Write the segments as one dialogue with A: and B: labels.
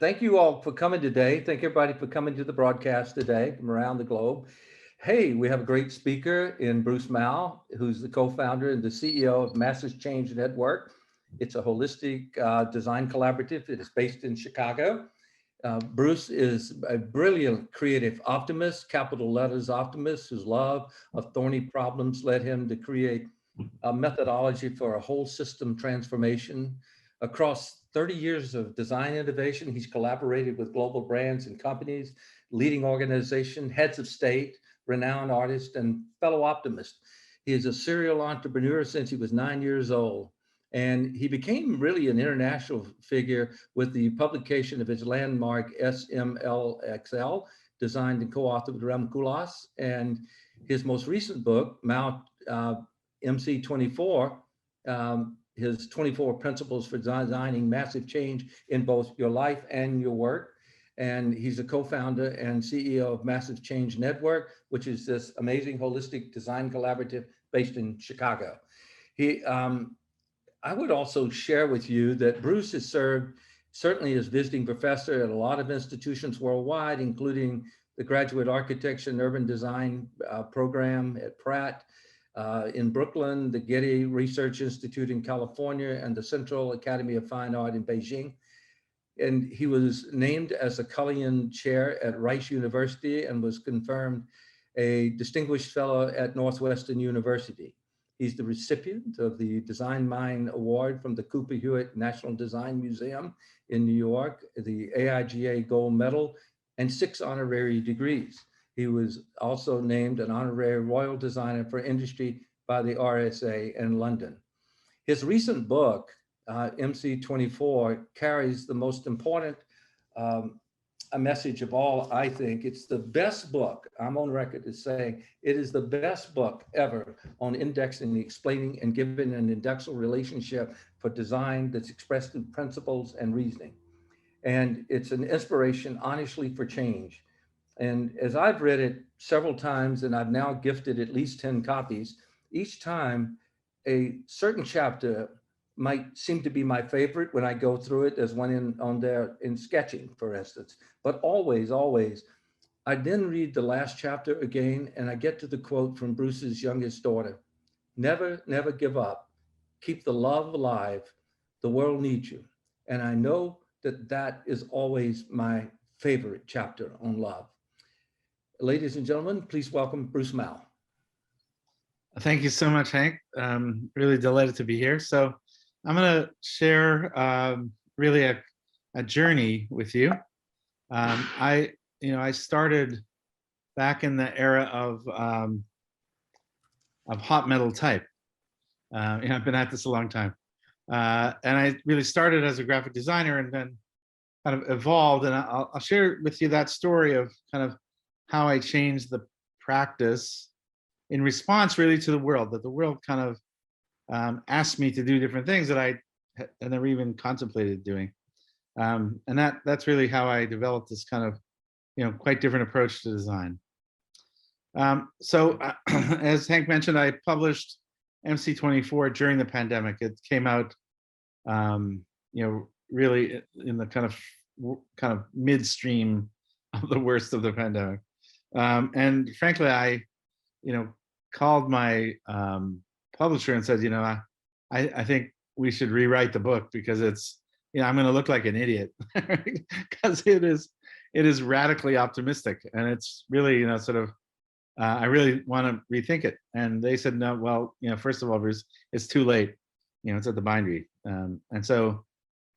A: Thank you all for coming today. Thank everybody for coming to the broadcast today from around the globe. Hey, we have a great speaker in Bruce Mao, who's the co-founder and the CEO of Massive Change Network. It's a holistic design collaborative. It is based in Chicago. Bruce is a brilliant creative optimist, capital letters optimist, whose love of thorny problems led him to create a methodology for a whole system transformation. Across 30 years of design innovation, he's collaborated with global brands and companies, leading organizations, heads of state, renowned artists, and fellow optimists. He is a serial entrepreneur since he was 9 years old. And he became really an international figure with the publication of his landmark SMLXL, designed and co-authored with Rem Koolhaas. And his most recent book, Mao MC24, his 24 principles for designing massive change in both your life and your work. And he's a co-founder and CEO of Massive Change Network, which is this amazing holistic design collaborative based in Chicago. I would also share with you that Bruce has served certainly as visiting professor at a lot of institutions worldwide, including the Graduate Architecture and Urban Design program at Pratt, in Brooklyn, the Getty Research Institute in California, and the Central Academy of Fine Art in Beijing. And he was named as a Cullinan Chair at Rice University and was confirmed a Distinguished Fellow at Northwestern University. He's the recipient of the Design Mind Award from the Cooper Hewitt National Design Museum in New York, the AIGA Gold Medal, and 6 honorary degrees. He was also named an honorary Royal Designer for Industry by the RSA in London. His recent book, MC24, carries the most important a message of all. I think it's the best book. I'm on record as saying it is the best book ever on indexing, explaining, and giving an indexal relationship for design that's expressed through principles and reasoning. And it's an inspiration, honestly, for change. And as I've read it several times, and I've now gifted at least 10 copies, each time a certain chapter might seem to be my favorite when I go through it. There's one on there in sketching, for instance, but always, I then read the last chapter again and I get to the quote from Bruce's youngest daughter: never give up. Keep the love alive. The world needs you. And I know that that is always my favorite chapter on love. Ladies and gentlemen, please welcome Bruce Mao.
B: Thank you so much, Hank. Really delighted to be here. So I'm going to share really a journey with you. I started back in the era of hot metal type. I've been at this a long time. And I really started as a graphic designer and then kind of evolved. And I'll share with you that story of kind of how I changed the practice in response really to the world, that the world kind of asked me to do different things that I had never even contemplated doing. And that's really how I developed this kind of, quite different approach to design. So as Hank mentioned, I published MC24 during the pandemic. It came out, really in the kind of midstream of the worst of the pandemic. And frankly, I called my publisher and said, I think we should rewrite the book because it's, I'm going to look like an idiot because it is radically optimistic and it's really, sort of, I really want to rethink it. And they said, no, well, first of all, Bruce, it's too late. It's at the bindery. And so,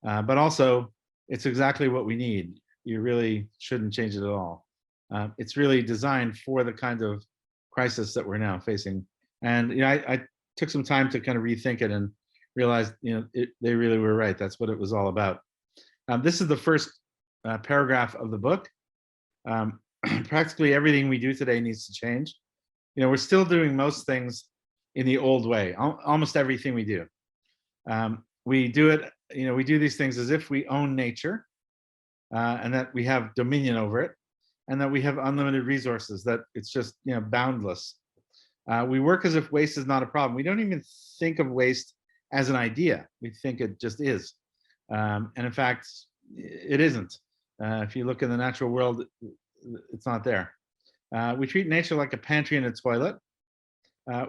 B: but also it's exactly what we need. You really shouldn't change it at all. It's really designed for the kind of crisis that we're now facing. And I took some time to kind of rethink it and realized, they really were right. That's what it was all about. This is the first paragraph of the book. Practically everything we do today needs to change. We're still doing most things in the old way, almost everything we do. We do it, we do these things as if we own nature and that we have dominion over it and that we have unlimited resources, that it's just, boundless. We work as if waste is not a problem. We don't even think of waste as an idea. We think it just is. And in fact, it isn't. If you look in the natural world, it's not there. We treat nature like a pantry and a toilet.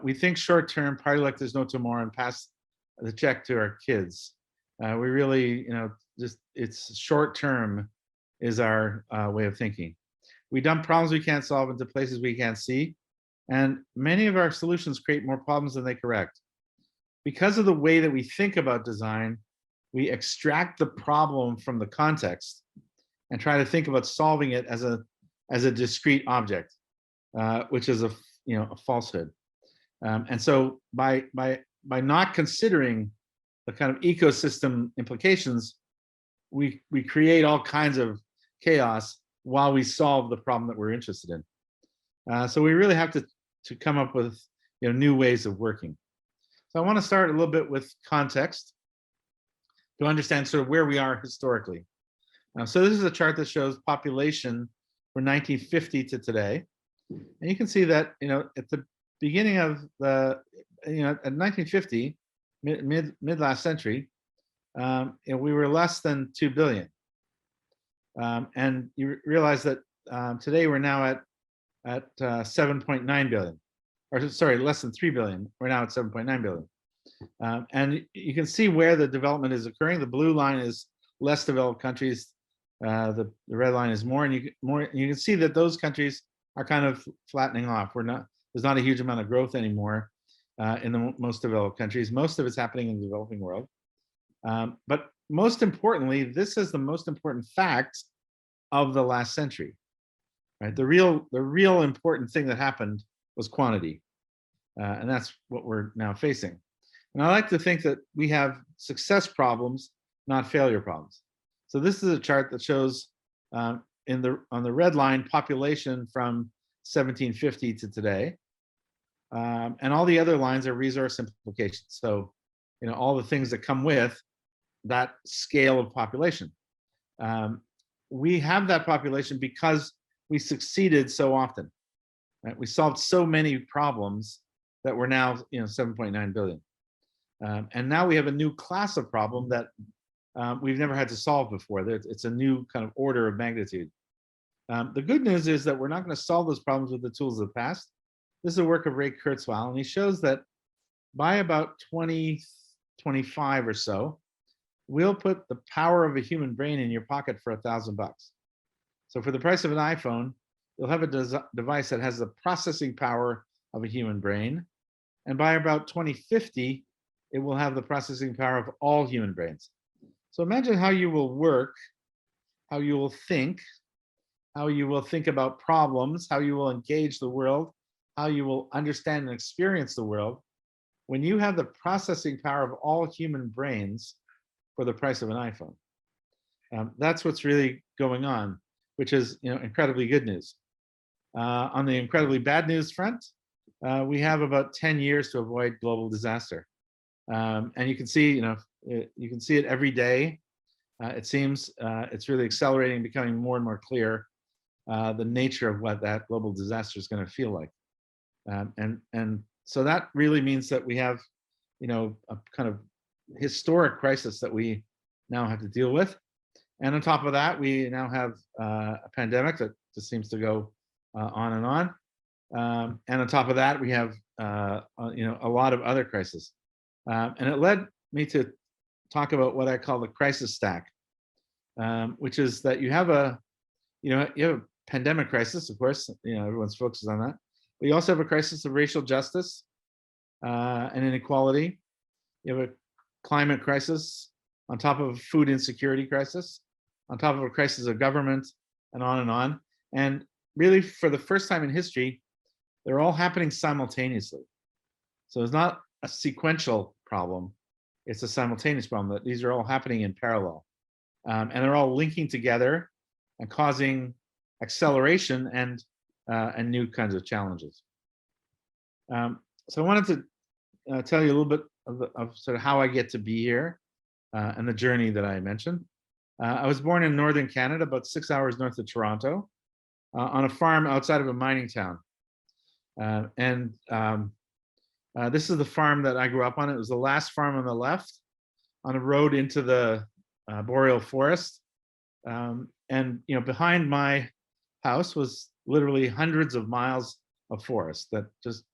B: We think short term, party like there's no tomorrow, and pass the check to our kids. We really, just it's short term is our way of thinking. We dump problems we can't solve into places we can't see, and many of our solutions create more problems than they correct. Because of the way that we think about design, we extract the problem from the context and try to think about solving it as a discrete object, which is a falsehood. And so by not considering the kind of ecosystem implications, we create all kinds of chaos while we solve the problem that we're interested in. So we really have to come up with new ways of working. So I want to start a little bit with context to understand sort of where we are historically. So this is a chart that shows population from 1950 to today, and you can see that at the beginning of the at 1950, mid last century, we were less than 2 billion, and you realize that today we're now at 7.9 billion, or sorry, less than 3 billion. We're now at 7.9 billion. And you can see where the development is occurring. The blue line is less developed countries. The red line is more, and you can see that those countries are kind of flattening off. There's not a huge amount of growth anymore in the most developed countries. Most of it's happening in the developing world. But most importantly, this is the most important fact of the last century. Right? The real important thing that happened was quantity, and that's what we're now facing. And I like to think that we have success problems, not failure problems. So this is a chart that shows on the red line population from 1750 to today, and all the other lines are resource implications. So all the things that come with that scale of population. We have that population because we succeeded so often. Right? We solved so many problems that we're now 7.9 billion. And now we have a new class of problem that we've never had to solve before. It's a new kind of order of magnitude. The good news is that we're not going to solve those problems with the tools of the past. This is a work of Ray Kurzweil, and he shows that by about 2025 or so, we'll put the power of a human brain in your pocket for $1,000. So for the price of an iPhone, you'll have a device that has the processing power of a human brain. And by about 2050, it will have the processing power of all human brains. So imagine how you will work, how you will think about problems, how you will engage the world, how you will understand and experience the world when you have the processing power of all human brains for the price of an iPhone. That's what's really going on, which is incredibly good news. On the incredibly bad news front, we have about 10 years to avoid global disaster. And you can see, it every day. It seems it's really accelerating, becoming more and more clear the nature of what that global disaster is going to feel like. And so that really means that we have, a kind of historic crisis that we now have to deal with. And on top of that, we now have a pandemic that just seems to go on and on. And on top of that, we have, a lot of other crises. And it led me to talk about what I call the crisis stack, which is that you have a pandemic crisis, of course, everyone's focused on that. But you also have a crisis of racial justice and inequality. You have a climate crisis on top of a food insecurity crisis, on top of a crisis of government, and on and on. And really, for the first time in history, they're all happening simultaneously. So it's not a sequential problem, it's a simultaneous problem, that these are all happening in parallel. And they're all linking together and causing acceleration and new kinds of challenges. So I wanted to tell you a little bit of sort of how I get to be here and the journey that I mentioned. I was born in northern Canada, about 6 hours north of Toronto, on a farm outside of a mining town. This is the farm that I grew up on. It was the last farm on the left on a road into the boreal forest. And behind my house was literally hundreds of miles of forest that just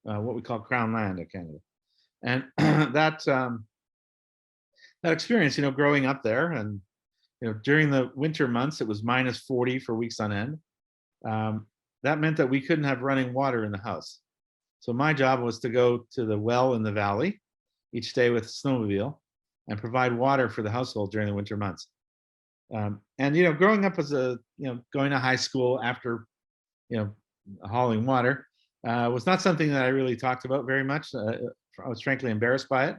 B: what we call crown land in Canada. And that experience, growing up there, and during the winter months, it was minus 40 for weeks on end. That meant that we couldn't have running water in the house. So my job was to go to the well in the valley each day with a snowmobile and provide water for the household during the winter months. And growing up as going to high school after hauling water was not something that I really talked about very much. I was frankly embarrassed by it.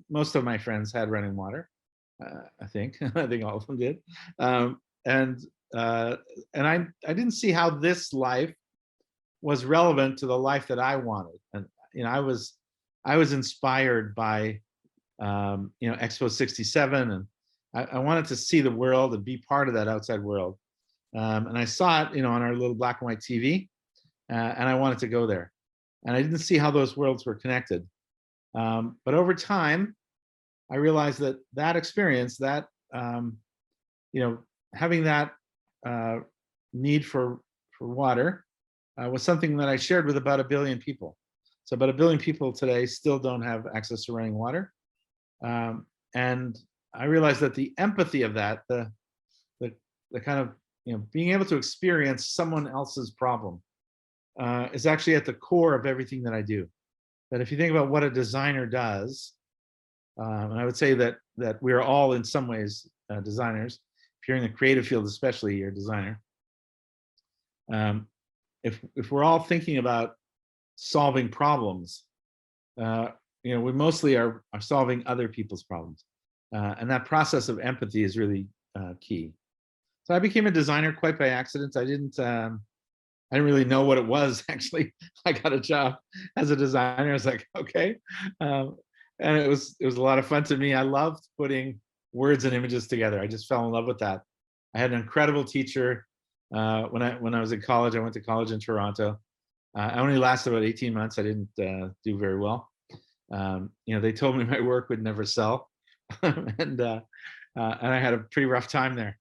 B: Most of my friends had running water. I think I think all of them did. And I didn't see how this life was relevant to the life that I wanted. And I was inspired by Expo 67, and I wanted to see the world and be part of that outside world. And I saw it, on our little black and white TV, and I wanted to go there. And I didn't see how those worlds were connected. But over time, I realized that experience, that having that need for water was something that I shared with about 1 billion people. So about 1 billion people today still don't have access to running water. And I realized that the empathy of that, the kind of being able to experience someone else's problem, is actually at the core of everything that I do. That if you think about what a designer does, and I would say that we're all in some ways designers. If you're in the creative field, especially, you're a designer. If we're all thinking about solving problems, we mostly are solving other people's problems, and that process of empathy is really key. So I became a designer quite by accident. I didn't really know what it was. Actually, I got a job as a designer. I was like, okay, and it was a lot of fun to me. I loved putting words and images together. I just fell in love with that. I had an incredible teacher when I was in college. I went to college in Toronto. I only lasted about 18 months. I didn't do very well. They told me my work would never sell, and I had a pretty rough time there.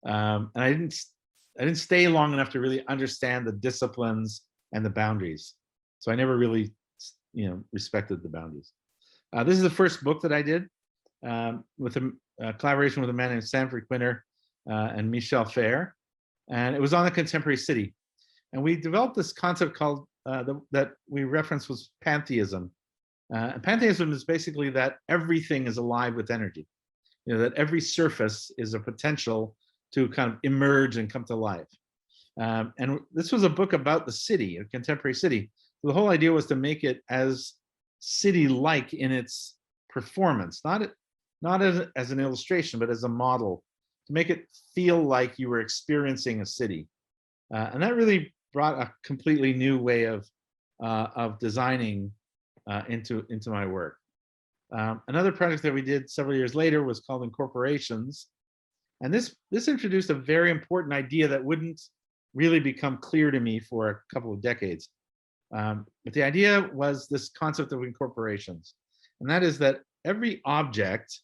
B: And I didn't stay long enough to really understand the disciplines and the boundaries. So I never really, respected the boundaries. This is the first book that I did with a collaboration with a man named Sanford Quinter and Michel Fair, and it was on the contemporary city. And we developed this concept called that we referenced was Pantheism. And Pantheism is basically that everything is alive with energy. That every surface is a potential to kind of emerge and come to life. And this was a book about the city, a contemporary city. The whole idea was to make it as city-like in its performance, not as an illustration, but as a model, to make it feel like you were experiencing a city. And that really brought a completely new way of designing into my work. Another project that we did several years later was called Incorporations. And this introduced a very important idea that wouldn't really become clear to me for a couple of decades. But the idea was this concept of incorporations. And that is that every object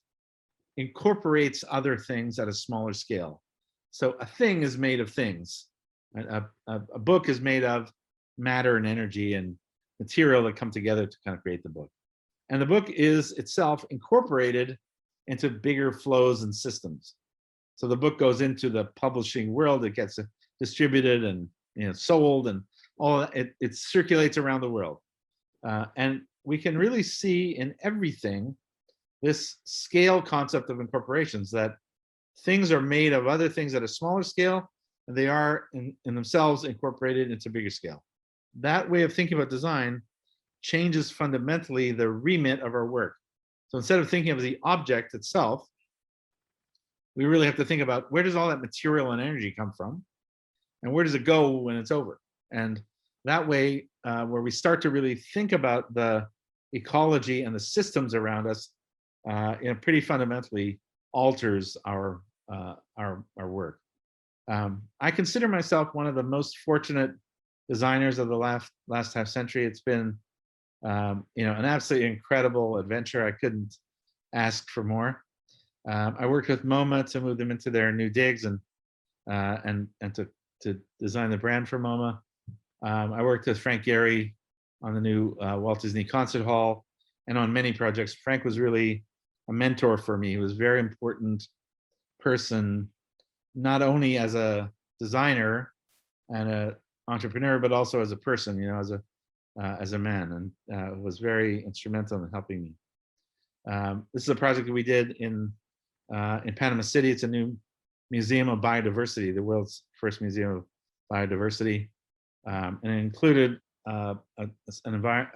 B: incorporates other things at a smaller scale. So a thing is made of things. A book is made of matter and energy and material that come together to kind of create the book. And the book is itself incorporated into bigger flows and systems. So the book goes into the publishing world, it gets distributed and sold, and all it circulates around the world. And we can really see in everything this scale concept of incorporations, that things are made of other things at a smaller scale, and they are in themselves incorporated into bigger scale. That way of thinking about design changes fundamentally the remit of our work. So instead of thinking of the object itself, we really have to think about where does all that material and energy come from, and where does it go when it's over? And that way, where we start to really think about the ecology and the systems around us, pretty fundamentally alters our work. I consider myself one of the most fortunate designers of the last half century. It's been an absolutely incredible adventure. I couldn't ask for more. I worked with MoMA to move them into their new digs and to design the brand for MoMA. I worked with Frank Gehry on the new Walt Disney Concert Hall and on many projects. Frank was really a mentor for me. He was a very important person, not only as a designer and an entrepreneur, but also as a person, as a man, and was very instrumental in helping me. This is a project that we did in Panama City. It's a new museum of biodiversity, the world's first museum of biodiversity, and it included a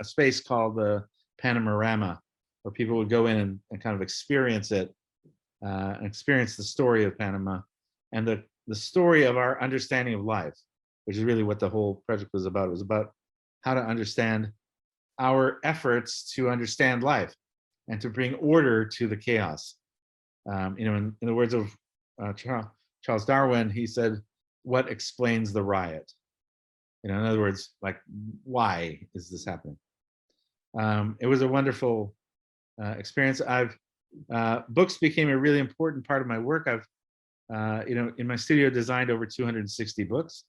B: space called the Panorama, where people would go in and kind of experience it, and experience the story of Panama and the story of our understanding of life, which is really what the whole project was about. It was about how to understand our efforts to understand life and to bring order to the chaos. In the words of Charles Darwin, he said, "What explains the riot?" In other words, like, why is this happening? It was a wonderful experience. Books became a really important part of my work. I've, in my studio, designed over 260 books,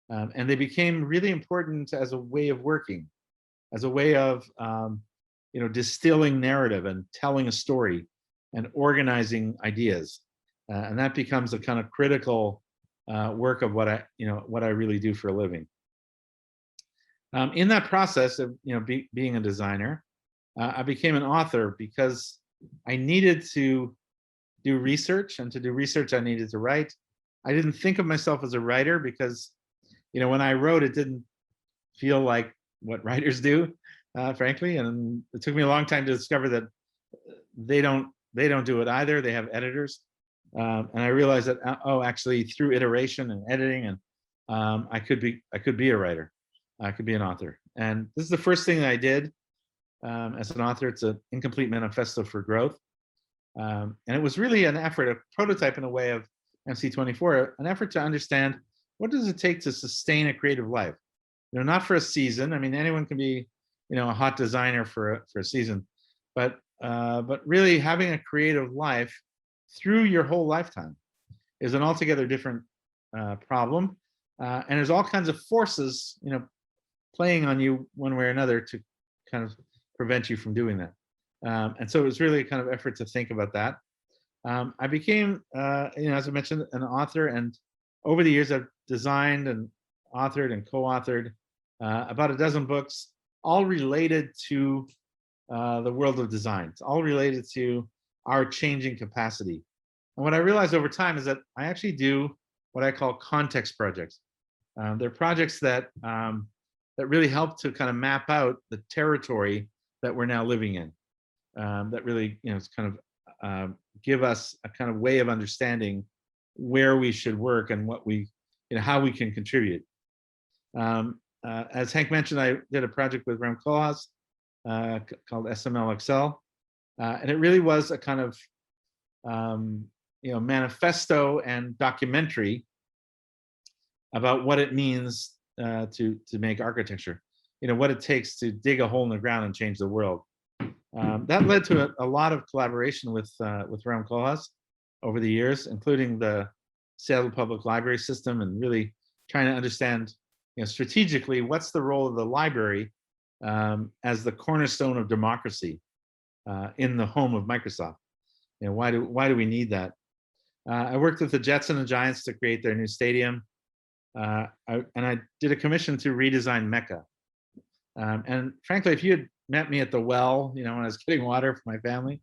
B: and they became really important as a way of working, as a way of, distilling narrative and telling a story and organizing ideas, and that becomes a kind of critical work of what I really do for a living. In that process of being a designer, I became an author because I needed to do research, and to do research I needed to write. I didn't think of myself as a writer because when I wrote, it didn't feel like what writers do, frankly, and it took me a long time to discover that they don't do it either. They have editors, and I realized that actually through iteration and editing, and I could be a writer. I could be an author. And this is the first thing that I did as an author. It's an incomplete manifesto for growth. And it was really an effort, a prototype in a way of MC24, an effort to understand what does it take to sustain a creative life? Not for a season. I mean, anyone can be, a hot designer for a season, but really having a creative life through your whole lifetime is an altogether different problem. And there's all kinds of forces, playing on you one way or another to kind of prevent you from doing that. And so it was really a kind of effort to think about that. I became, as I mentioned, an author, and over the years I've designed and authored and co-authored about a dozen books, all related to the world of design. It's all related to our changing capacity. And what I realized over time is that I actually do what I call context projects. They're projects that really help to kind of map out the territory that we're now living in. That really, kind of give us a kind of way of understanding where we should work and what we, how we can contribute. As Hank mentioned, I did a project with Rem Koolhaas called SML Excel, and it really was a kind of, manifesto and documentary about what it means to make architecture. What it takes to dig a hole in the ground and change the world. That led to a lot of collaboration with Rem Koolhaas over the years, including the Seattle Public Library system, and really trying to understand, strategically, what's the role of the library as the cornerstone of democracy in the home of Microsoft. Why do we need that? I worked with the Jets and the Giants to create their new stadium, and I did a commission to redesign Mecca. And frankly, if you had met me at the well, when I was getting water for my family,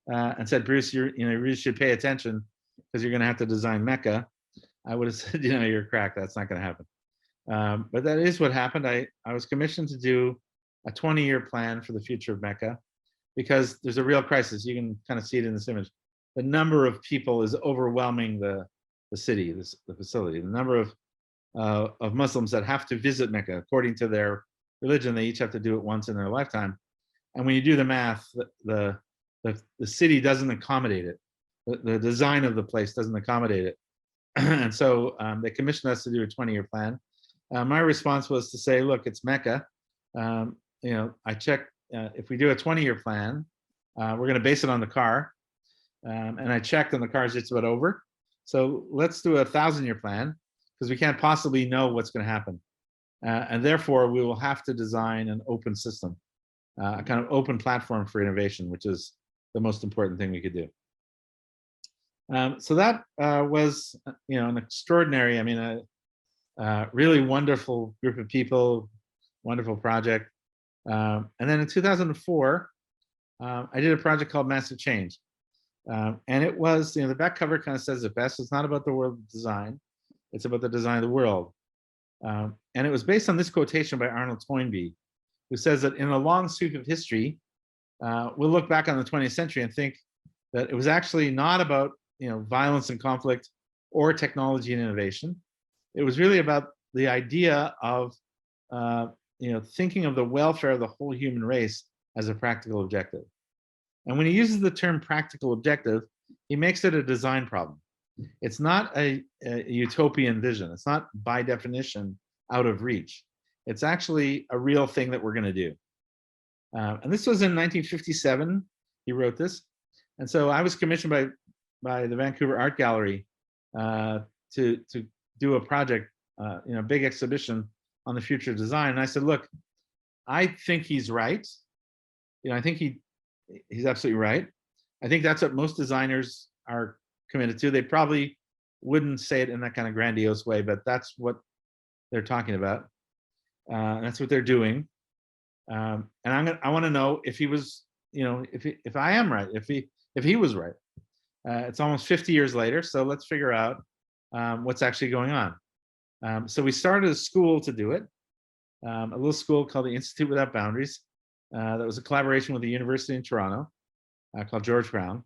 B: and said, "Bruce, you really should pay attention because you're going to have to design Mecca," I would have said, "You're cracked. That's not going to happen." But that is what happened. I was commissioned to do a 20-year plan for the future of Mecca, because there's a real crisis. You can kind of see it in this image. The number of people is overwhelming the city, the facility. The number of Muslims that have to visit Mecca, according to their religion, they each have to do it once in their lifetime. And when you do the math, the city doesn't accommodate it. The design of the place doesn't accommodate it. And so they commissioned us to do a 20-year plan. My response was to say, look, it's Mecca. I checked, if we do a 20-year plan, we're going to base it on the car. And I checked, and the car's just about over. So let's do a 1,000-year plan, because we can't possibly know what's going to happen. And therefore, we will have to design an open system, a kind of open platform for innovation, which is the most important thing we could do. So that was, an extraordinary, really wonderful group of people, wonderful project. And then in 2004, I did a project called Massive Change. And it was, the back cover kind of says it best. It's not about the world of design. It's about the design of the world. And it was based on this quotation by Arnold Toynbee, who says that in a long sweep of history, we'll look back on the 20th century and think that it was actually not about, violence and conflict or technology and innovation. It was really about the idea of, thinking of the welfare of the whole human race as a practical objective. And when he uses the term practical objective, he makes it a design problem. It's not a utopian vision. It's not by definition out of reach. It's actually a real thing that we're going to do. And this was in 1957. He wrote this. And so I was commissioned by the Vancouver Art Gallery to do a project, big exhibition on the future of design. And I said, look, I think he's right. I think he's absolutely right. I think that's what most designers are committed to. They probably wouldn't say it in that kind of grandiose way, but that's what they're talking about. That's what they're doing. And I want to know if he was, if I am right, if he was right. It's almost 50 years later, so let's figure out what's actually going on. So we started a school to do it, a little school called the Institute Without Boundaries. That was a collaboration with the University in Toronto, called George Brown.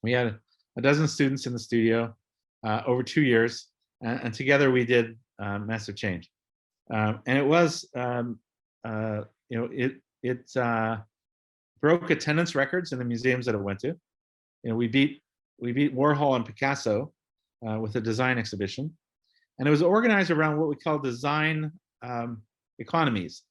B: We had a dozen students in the studio over 2 years, and together we did Massive Change. And it was, it broke attendance records in the museums that it went to. We beat Warhol and Picasso with a design exhibition, and it was organized around what we call design economies,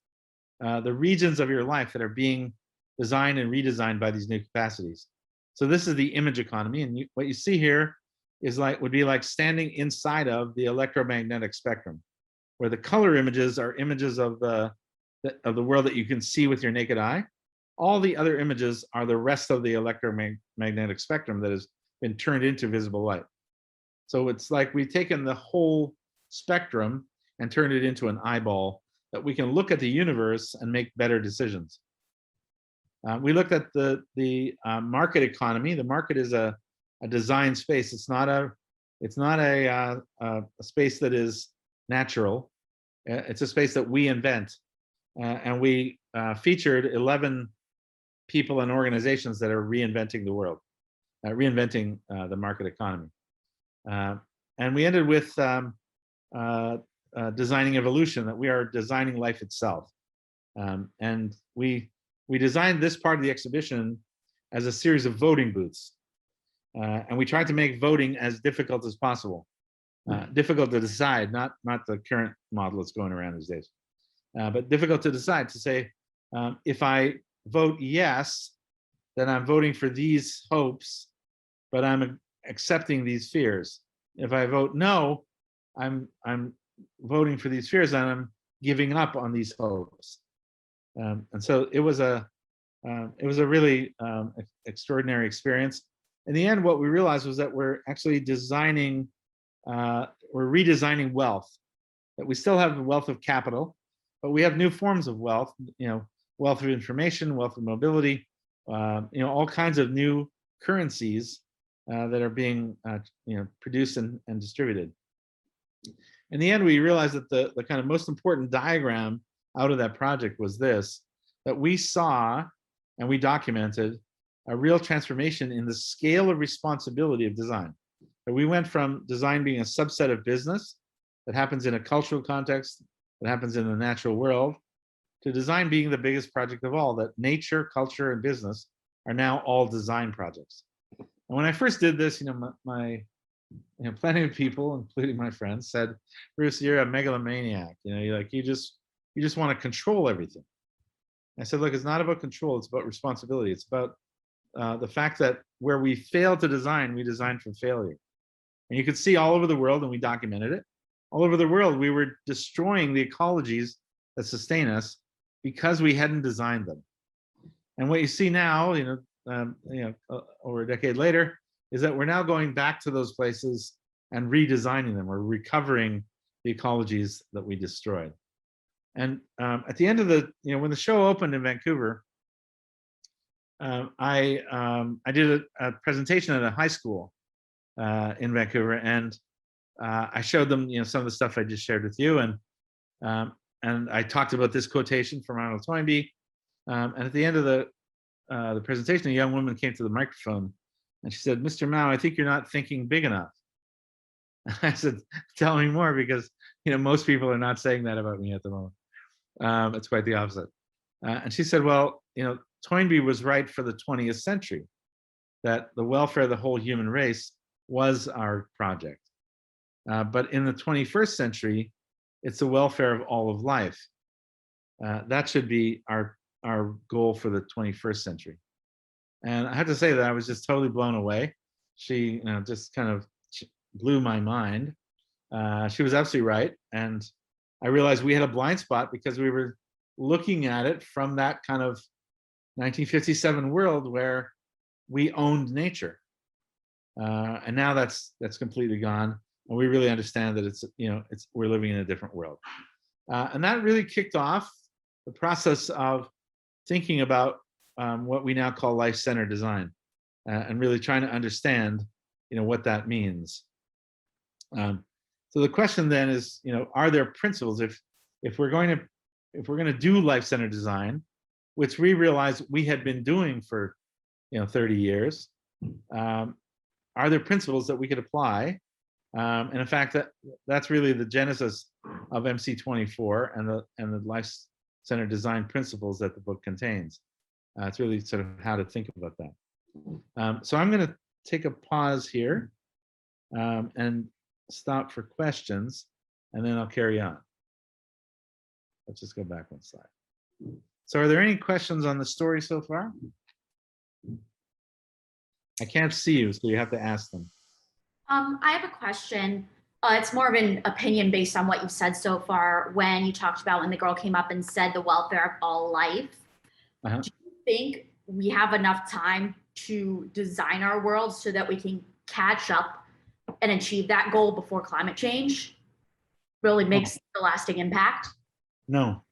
B: the regions of your life that are being designed and redesigned by these new capacities. So this is the image economy, and what you see here would be like standing inside of the electromagnetic spectrum, where the color images are images of the world that you can see with your naked eye. All the other images are the rest of the electromagnetic spectrum that has been turned into visible light. So it's like we've taken the whole spectrum and turned it into an eyeball that we can look at the universe and make better decisions. We looked at the market economy. The market is a design space. It's not a space that is natural. It's a space that we invent, and we featured 11 people and organizations that are reinventing the world, reinventing the market economy. And we ended with designing evolution, that we are designing life itself. And we designed this part of the exhibition as a series of voting booths. And we tried to make voting as difficult as possible. Difficult to decide, not the current model that's going around these days, but difficult to decide, to say, if I vote yes, then I'm voting for these hopes, but I'm accepting these fears. If I vote no, I'm voting for these fears and I'm giving up on these hopes. And so it was a really extraordinary experience. In the end, what we realized was that we're actually we're redesigning wealth. That we still have the wealth of capital, but we have new forms of wealth. Wealth of information, wealth of mobility. All kinds of new currencies that are being produced and distributed. In the end, we realized that the kind of most important diagram out of that project was this: that we saw and we documented a real transformation in the scale of responsibility of design. That we went from design being a subset of business that happens in a cultural context, that happens in the natural world, to design being the biggest project of all, that nature, culture, and business are now all design projects. And when I first did this, plenty of people, including my friends, said, "Bruce, you're a megalomaniac. You just want to control everything." I said, "Look, it's not about control. It's about responsibility. It's about the fact that where we failed to design, we designed for failure. And you could see all over the world, and we documented it, all over the world, we were destroying the ecologies that sustain us because we hadn't designed them. And what you see now, over a decade later, is that we're now going back to those places and redesigning them, or recovering the ecologies that we destroyed. And at the end of when the show opened in Vancouver, I did a presentation at a high school in Vancouver, and I showed them, some of the stuff I just shared with you, and I talked about this quotation from Arnold Toynbee. And at the end of the presentation, a young woman came to the microphone, and she said, "Mr. Mao, I think you're not thinking big enough." I said, "Tell me more, because most people are not saying that about me at the moment." It's quite the opposite. And she said, "Well, Toynbee was right for the 20th century, that the welfare of the whole human race was our project. But in the 21st century, it's the welfare of all of life. That should be our goal for the 21st century." And I have to say that I was just totally blown away. She just kind of blew my mind. She was absolutely right. And I realized we had a blind spot because we were looking at it from that kind of 1957 world where we owned nature. And now that's completely gone. And we really understand that we're living in a different world. And that really kicked off the process of thinking about what we now call life-centered design, and really trying to understand, what that means. So the question then is, are there principles if we're going to do life-centered design, which we realized we had been doing for 30 years? Are there principles that we could apply? And in fact, that's really the genesis of MC24 and the life-centered design principles that the book contains. It's really sort of how to think about that. So I'm going to take a pause here and stop for questions, and then I'll carry on. Let's just go back one slide. So are there any questions on the story so far? I can't see you, so you have to ask them.
C: I have a question. It's more of an opinion based on what you've said so far. When you talked about when the girl came up and said the welfare of all life, do you think we have enough time to design our world so that we can catch up and achieve that goal before climate change really makes a lasting impact?
B: No.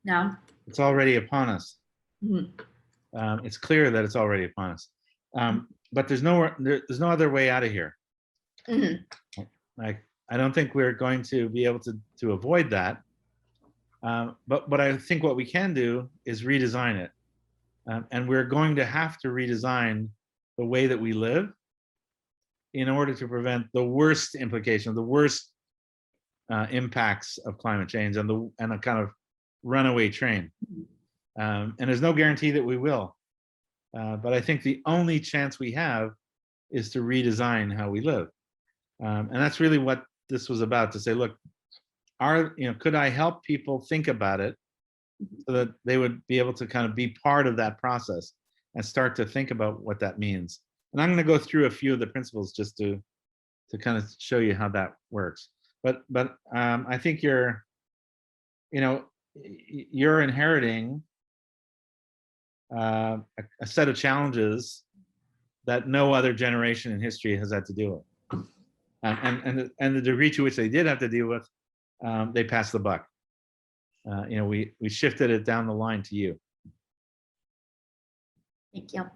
C: No?
B: It's already upon us.
C: Mm-hmm.
B: It's clear that it's already upon us. But there's no other way out of here.
C: Mm-hmm.
B: I don't think we're going to be able to avoid that. But I think what we can do is redesign it. And we're going to have to redesign the way that we live in order to prevent the worst implications, the worst impacts of climate change and a kind of runaway train. And there's no guarantee that we will. But I think the only chance we have is to redesign how we live. And that's really what this was about, to say, look, could I help people think about it so that they would be able to kind of be part of that process and start to think about what that means. And I'm going to go through a few of the principles just to kind of show you how that works. But I think you're inheriting a set of challenges that no other generation in history has had to deal with. And the degree to which they did have to deal with, they passed the buck. We shifted it down the line to you.
C: Thank you.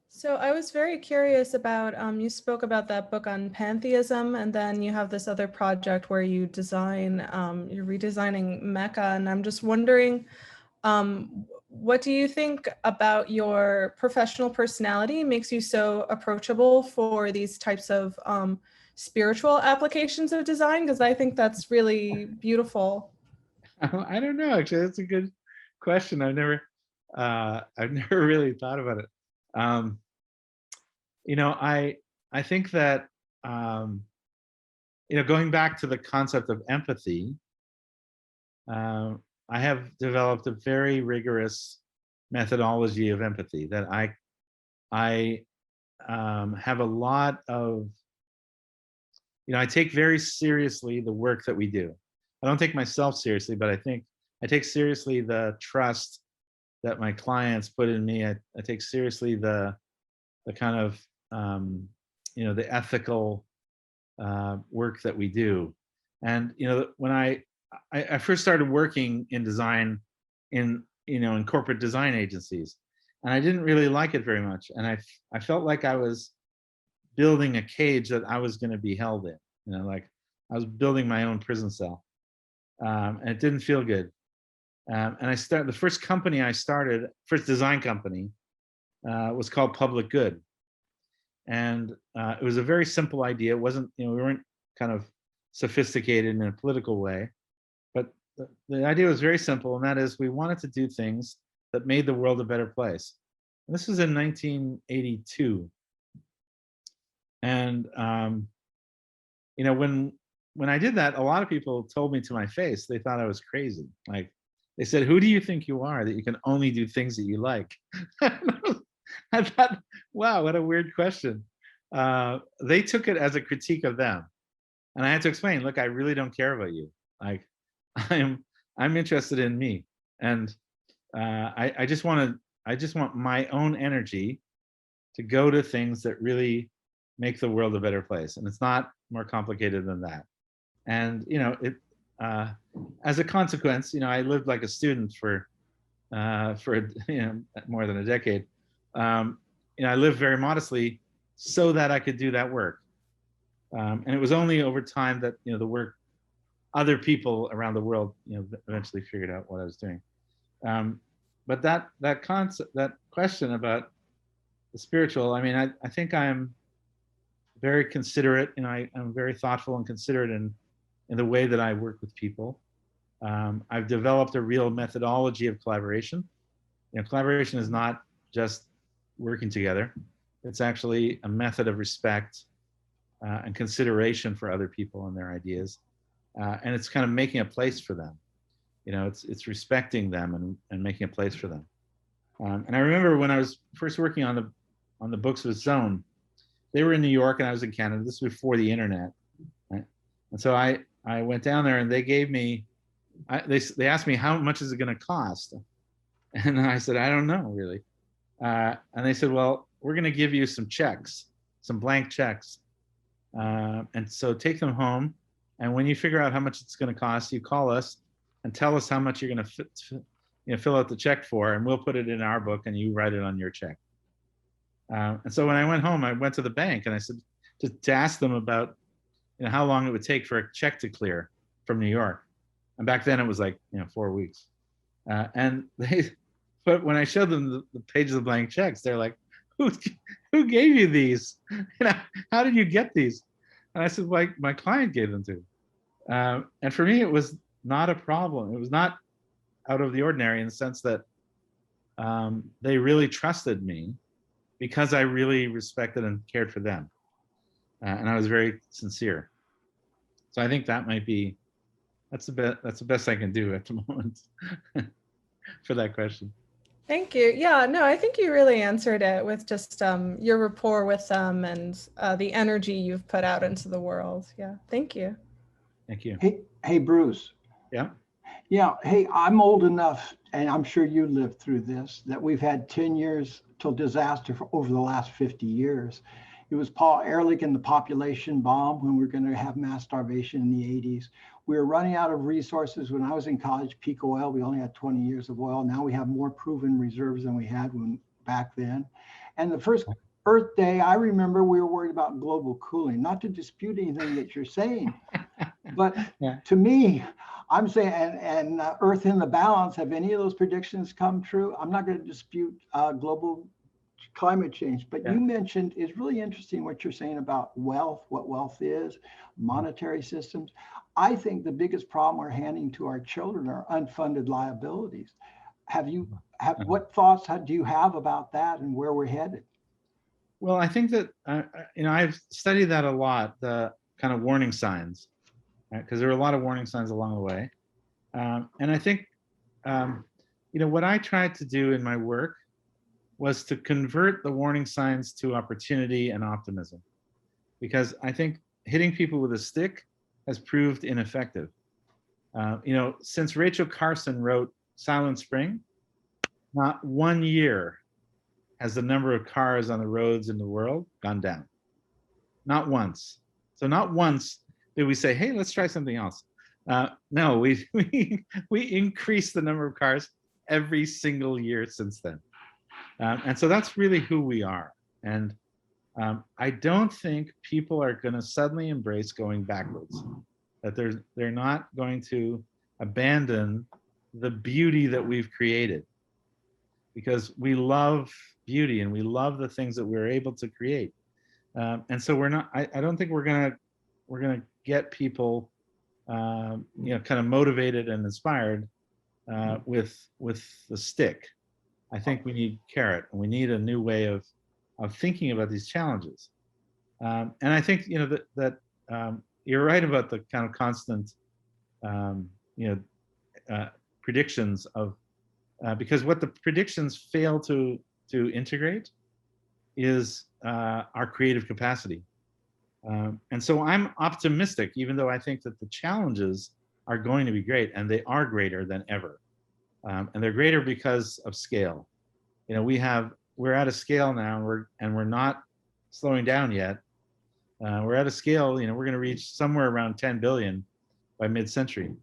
D: So I was very curious about, you spoke about that book on pantheism, and then you have this other project where you design, you're redesigning Mecca, and I'm just wondering, what do you think about your professional personality makes you so approachable for these types of spiritual applications of design? Because I think that's really beautiful.
B: I don't know, actually, that's a good question. I've never really thought about it. I think that going back to the concept of empathy, I have developed a very rigorous methodology of empathy, that I have a lot of, I take very seriously the work that we do. I don't take myself seriously, but I take seriously the trust that my clients put in me. I take seriously the kind of, the ethical work that we do. And, when I first started working in design in corporate design agencies, and I didn't really like it very much. And I felt like I was building a cage that I was going to be held in, like I was building my own prison cell. And it didn't feel good. And the first company I started, first design company, was called Public Good. And it was a very simple idea. It wasn't, we weren't kind of sophisticated in a political way, but the idea was very simple. And that is, we wanted to do things that made the world a better place. And this was in 1982. And, when I did that, a lot of people told me to my face, they thought I was crazy. Like, they said, who do you think you are that you can only do things that you like? I thought, wow, what a weird question. They took it as a critique of them. And I had to explain, look, I really don't care about you. Like, I'm interested in me. And I just want my own energy to go to things that really make the world a better place. And it's not more complicated than that. And, as a consequence, I lived like a student for more than a decade. I lived very modestly so that I could do that work. And it was only over time that, the work, other people around the world, eventually figured out what I was doing. But that concept, that question about the spiritual, I think I'm very considerate, and I'm very thoughtful and considerate in the way that I work with people. I've developed a real methodology of collaboration. Collaboration is not just working together. It's actually a method of respect and consideration for other people and their ideas. And it's kind of making a place for them. It's respecting them and making a place for them. And I remember when I was first working on the books with Zone, they were in New York and I was in Canada. This was before the internet. Right? And so I went down there and they gave me, they asked me, how much is it going to cost? And I said, I don't know, really. And they said, well, we're going to give you some checks, some blank checks. And so take them home. And when you figure out how much it's going to cost, you call us and tell us how much you're going to fill out the check for, and we'll put it in our book and you write it on your check. And so when I went home, I went to the bank and I said, to ask them about how long it would take for a check to clear from New York. And back then it was like 4 weeks. But when I showed them the pages of blank checks, they're like, who gave you these? How did you get these? And I said, my client gave them to me. And for me, it was not a problem. It was not out of the ordinary in the sense that they really trusted me because I really respected and cared for them. And I was very sincere. So I think that might be, that's the best I can do at the moment for that question.
D: Thank you. Yeah, no, I think you really answered it with just your rapport with them and the energy you've put out into the world. Yeah, thank you.
B: Thank you.
E: Hey, Bruce.
B: Yeah.
E: Yeah. Hey, I'm old enough, and I'm sure you lived through this, that we've had 10 years till disaster for over the last 50 years. It was Paul Ehrlich and the population bomb when we were going to have mass starvation in the 80s. We were running out of resources. When I was in college, peak oil, we only had 20 years of oil. Now we have more proven reserves than we had back then. And the first Earth Day, I remember we were worried about global cooling, not to dispute anything that you're saying, but to me, I'm saying, and Earth in the balance, have any of those predictions come true? I'm not going to dispute global climate change, but you mentioned, it's really interesting what you're saying about wealth, what wealth is, monetary systems. I think the biggest problem we're handing to our children are unfunded liabilities. What thoughts do you have about that and where we're headed?
B: Well, I think that, I've studied that a lot, the kind of warning signs, right? Because there are a lot of warning signs along the way. And I think what I tried to do in my work was to convert the warning signs to opportunity and optimism, because I think hitting people with a stick has proved ineffective. Since Rachel Carson wrote Silent Spring, not 1 year has the number of cars on the roads in the world gone down. Not once. So not once did we say, hey, let's try something else. No, we increased the number of cars every single year since then. And so that's really who we are. And I don't think people are going to suddenly embrace going backwards, that they're not going to abandon the beauty that we've created, because we love beauty and we love the things that we're able to create. And so I don't think we're gonna get people kind of motivated and inspired with the stick. I think we need carrot, and we need a new way of thinking about these challenges. And I think that you're right about the kind of constant predictions of because what the predictions fail to integrate is our creative capacity. And so I'm optimistic, even though I think that the challenges are going to be great, and they are greater than ever. And they're greater because of scale. We're at a scale now, and we're not slowing down yet. We're at a scale, we're going to reach somewhere around 10 billion by mid-century.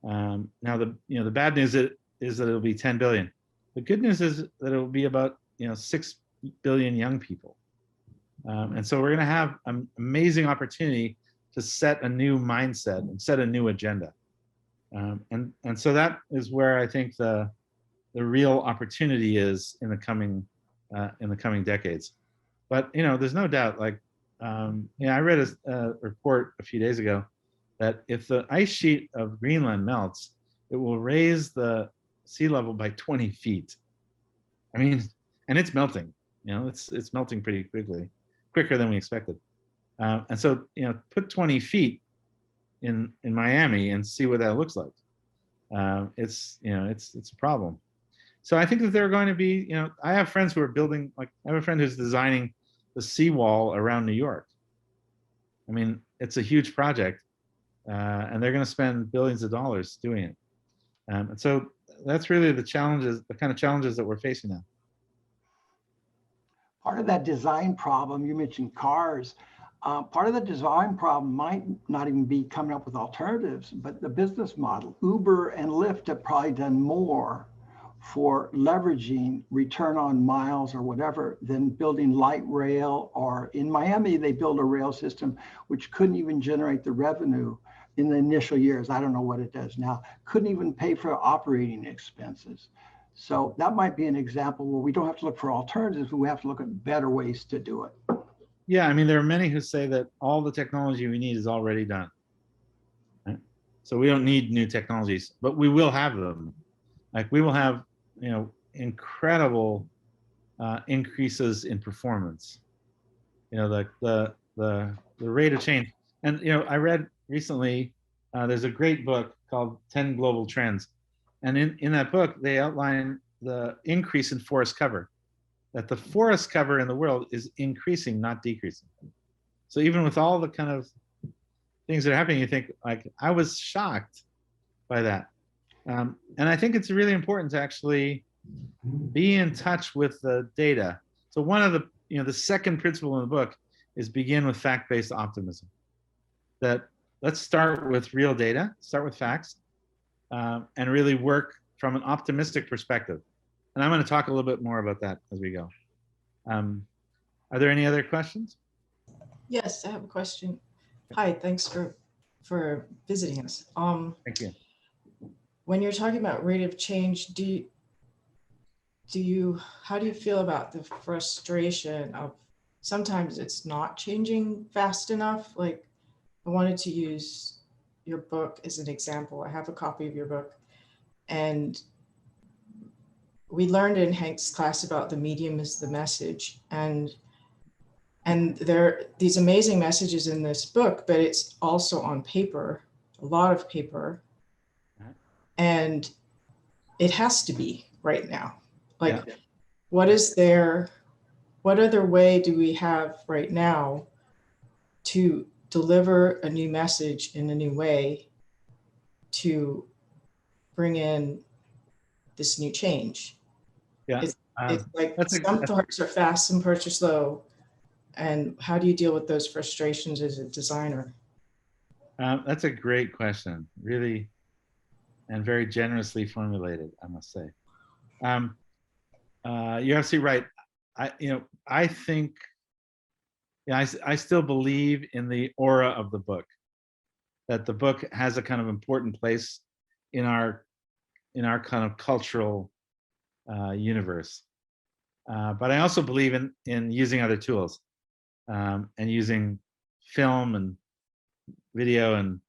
B: Now the bad news is that it'll be 10 billion. The good news is that it'll be about 6 billion young people. And so we're going to have an amazing opportunity to set a new mindset and set a new agenda. And so that is where I think the real opportunity is in the coming decades. But there's no doubt. I read a report a few days ago that if the ice sheet of Greenland melts, it will raise the sea level by 20 feet. I mean, and it's melting. It's melting pretty quickly, quicker than we expected. And so put 20 feet in Miami and see what that looks like. It's a problem. So I think that there are going to be, I have friends who are building, I have a friend who's designing the seawall around New York. I mean, it's a huge project, and they're going to spend billions of dollars doing it. And so that's really the kind of challenges that we're facing now.
E: Part of that design problem, you mentioned cars. Part of the design problem might not even be coming up with alternatives, but the business model. Uber and Lyft have probably done more for leveraging return on miles or whatever than building light rail. Or in Miami, they built a rail system which couldn't even generate the revenue in the initial years. I don't know what it does now. Couldn't even pay for operating expenses. So that might be an example where we don't have to look for alternatives, but we have to look at better ways to do it.
B: Yeah, I mean, there are many who say that all the technology we need is already done. Right? So we don't need new technologies, but we will have them. We will have, incredible increases in performance. The rate of change. And I read recently, there's a great book called 10 Global Trends. And in that book, they outline the increase in forest cover, that the forest cover in the world is increasing, not decreasing. So even with all the kind of things that are happening, you think, I was shocked by that. And I think it's really important to actually be in touch with the data. So one of the second principle in the book is begin with fact-based optimism. That let's start with real data, start with facts, and really work from an optimistic perspective. And I'm going to talk a little bit more about that as we go. Are there any other questions?
F: Yes, I have a question. Hi, thanks for visiting us.
B: Thank you.
F: When you're talking about rate of change, how do you feel about the frustration of sometimes it's not changing fast enough? I wanted to use your book as an example. I have a copy of your book, and we learned in Hank's class about the medium is the message, and there are these amazing messages in this book, but it's also on paper, a lot of paper, and it has to be right now? Like, what other way do we have right now to deliver a new message in a new way to bring in this new change?
B: Yeah.
F: It's like
B: That's
F: some parts are fast, some parts are slow. And how do you deal with those frustrations as a designer?
B: that's a great question, really, and very generously formulated, I must say. You're absolutely right. I think, yeah, I still believe in the aura of the book, that the book has a kind of important place in our kind of cultural universe. But I also believe in using other tools, and using film and video and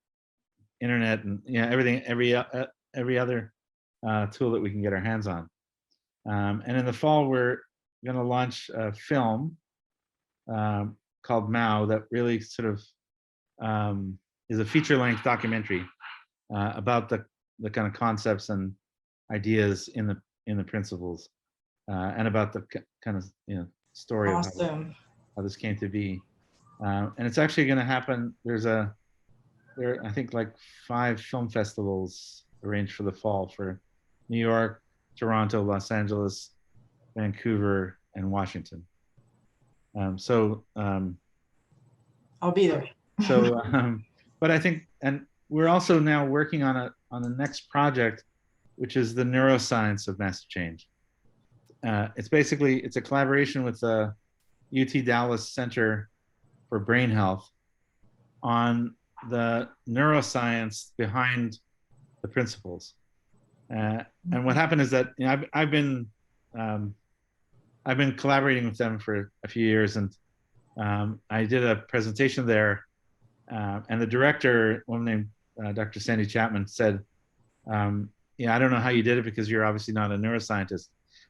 B: internet and everything, every other tool that we can get our hands on. And in the fall, we're going to launch a film called M.AD that really sort of is a feature-length documentary about the kind of concepts and ideas in the principles, and about the kind of story of how this came to be. And it's actually going to happen. There are, I think, like 5 film festivals arranged for the fall for New York, Toronto, Los Angeles, Vancouver, and Washington.
F: I'll be there.
B: So, but I think, and we're also now working on the next project, which is the neuroscience of massive change. It's a collaboration with the UT Dallas Center for Brain Health on the neuroscience behind the principles. And what happened is that I've been collaborating with them for a few years, and I did a presentation there, and the director, one named Dr. Sandy Chapman, said, I don't know how you did it because you're obviously not a neuroscientist,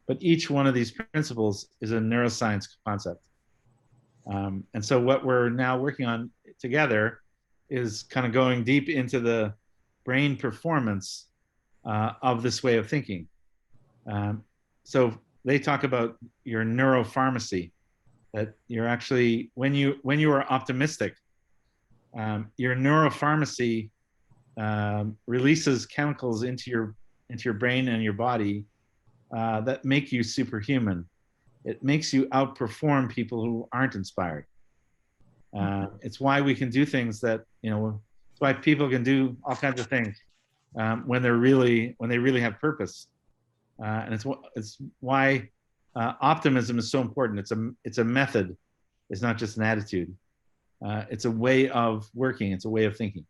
B: but each one of these principles is a neuroscience concept. And so what we're now working on together is kind of going deep into the brain performance of this way of thinking. So they talk about your neuropharmacy, that you're actually, when you are optimistic, your neuropharmacy releases chemicals into your brain and your body that make you superhuman. It makes you outperform people who aren't inspired. It's why we can do things that, it's why people can do all kinds of things when they really have purpose. And it's why optimism is so important. It's a method. It's not just an attitude. It's a way of working. It's a way of thinking.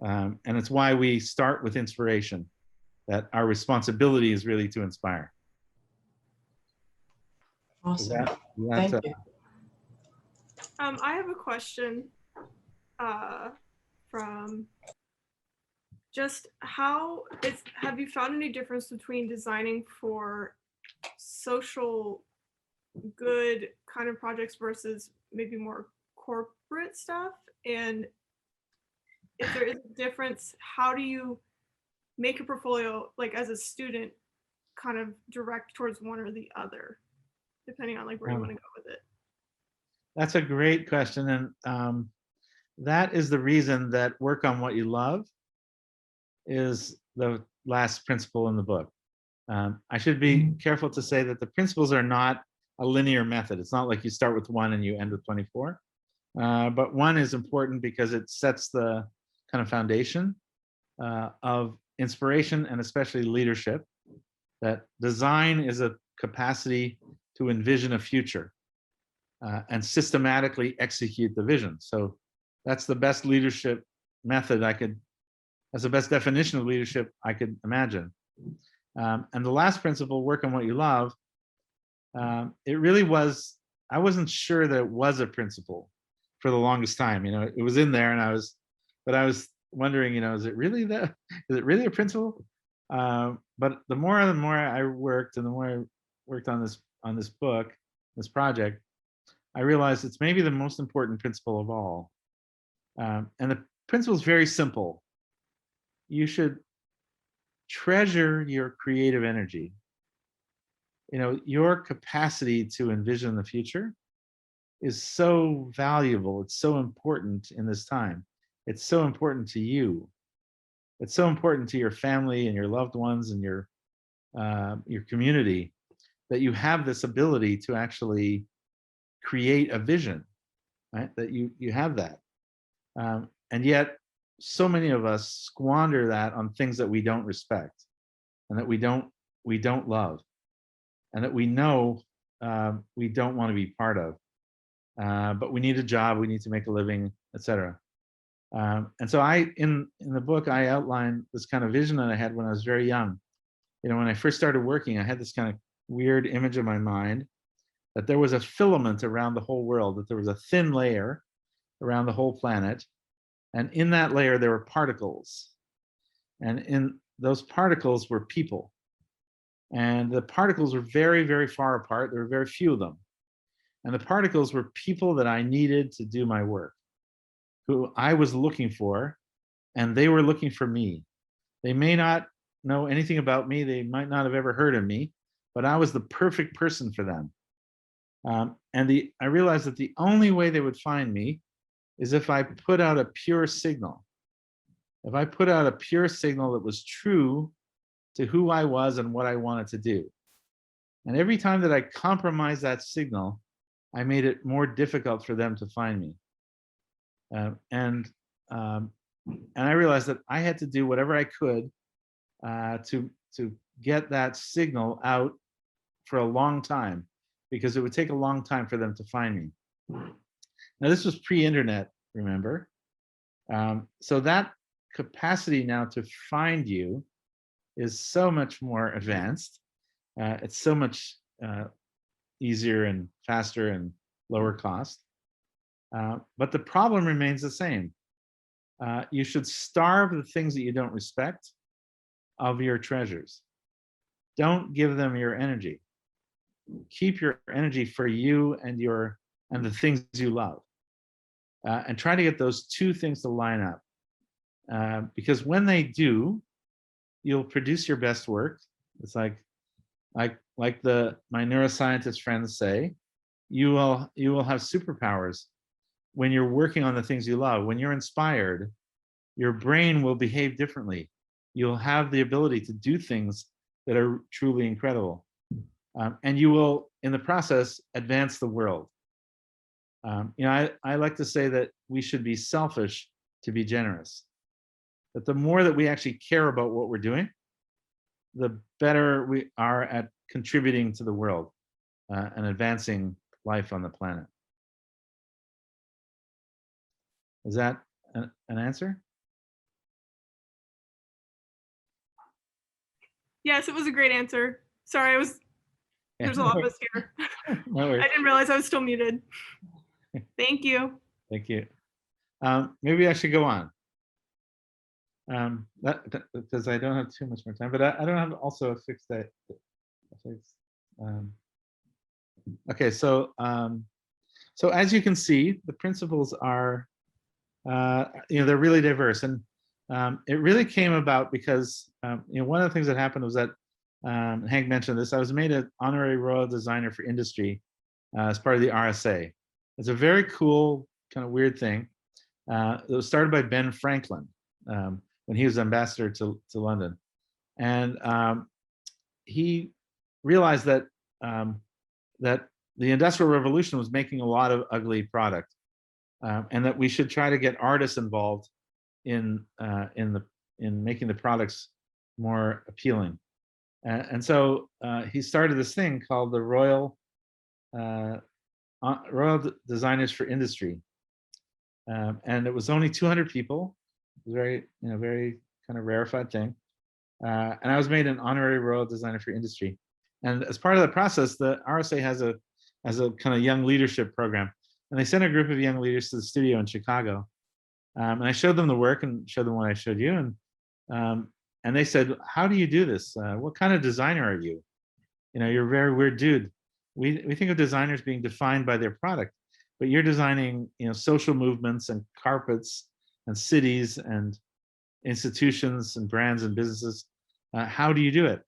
B: And it's why we start with inspiration, that our responsibility is really to inspire.
F: Awesome. Thank you.
G: I have a question from just have you found any difference between designing for social good kind of projects versus maybe more corporate stuff? And if there is a difference, how do you make a portfolio, like as a student, kind of direct towards one or the other, depending on like where you want to go with it?
B: That's a great question. And that is the reason that work on what you love is the last principle in the book. I should be careful to say that the principles are not a linear method. It's not like you start with 1 and you end with 24. But 1 is important because it sets the kind of foundation of inspiration and especially leadership. That design is a capacity to envision a future and systematically execute the vision. So that's the best leadership method that's the best definition of leadership I could imagine. And the last principle, work on what you love, it really was, I wasn't sure that it was a principle for the longest time. It was in there, and I was wondering, is it really a principle? But the more and more I worked, and the more I worked on this book, this project, I realized it's maybe the most important principle of all. And the principle is very simple. You should treasure your creative energy. your capacity to envision the future is so valuable. It's so important in this time. It's so important to you. It's so important to your family and your loved ones and your community, that you have this ability to actually create a vision, right? That you have that. And yet so many of us squander that on things that we don't respect and that we don't love and that we know we don't want to be part of. But we need a job, we need to make a living, etc. And so in the book, I outline this kind of vision that I had when I was very young. When I first started working, I had this kind of weird image in my mind that there was a filament around the whole world, that there was a thin layer around the whole planet. And in that layer, there were particles. And in those particles were people. And the particles were very, very far apart. There were very few of them. And the particles were people that I needed to do my work, who I was looking for, and they were looking for me. They may not know anything about me. They might not have ever heard of me, but I was the perfect person for them. I realized that the only way they would find me is if I put out a pure signal. If I put out a pure signal that was true to who I was and what I wanted to do. And every time that I compromised that signal, I made it more difficult for them to find me. And I realized that I had to do whatever I could to get that signal out for a long time, because it would take a long time for them to find me. Now, this was pre-internet, remember? So that capacity now to find you is so much more advanced. It's so much easier and faster and lower cost. But the problem remains the same. You should starve the things that you don't respect of your treasures. Don't give them your energy. Keep your energy for you and the things you love. And try to get those two things to line up. Because when they do, you'll produce your best work. It's like my neuroscientist friends say, you will have superpowers when you're working on the things you love. When you're inspired, your brain will behave differently. You'll have the ability to do things that are truly incredible. And you will, in the process, advance the world. I like to say that we should be selfish to be generous. That the more that we actually care about what we're doing, the better we are at contributing to the world and advancing life on the planet. Is that an answer?
G: Yes, it was a great answer. Sorry, there's a lot of us here.
B: No worries.
G: I didn't realize I was still muted. Thank you.
B: Thank you. Maybe I should go on. Because I don't have too much more time, but I don't have also a fixed date. Okay, so as you can see, the principles are, they're really diverse, and it really came about because one of the things that happened was that Hank mentioned this. I was made an honorary royal designer for industry as part of the RSA. It's a very cool, kind of weird thing. It was started by Ben Franklin when he was ambassador to London, and he realized that that the Industrial Revolution was making a lot of ugly product, and that we should try to get artists involved in making the products more appealing. And so he started this thing called the Royal Designers for Industry, and it was only 200 people. It was very, very kind of rarefied thing. And I was made an honorary royal designer for industry. And as part of the process, the RSA has a kind of young leadership program. And they sent a group of young leaders to the studio in Chicago. And I showed them the work and showed them what I showed you. And they said, "How do you do this? What kind of designer are you? You're a very weird dude. We think of designers being defined by their product, but you're designing, social movements and carpets and cities and institutions and brands and businesses. How do you do it?"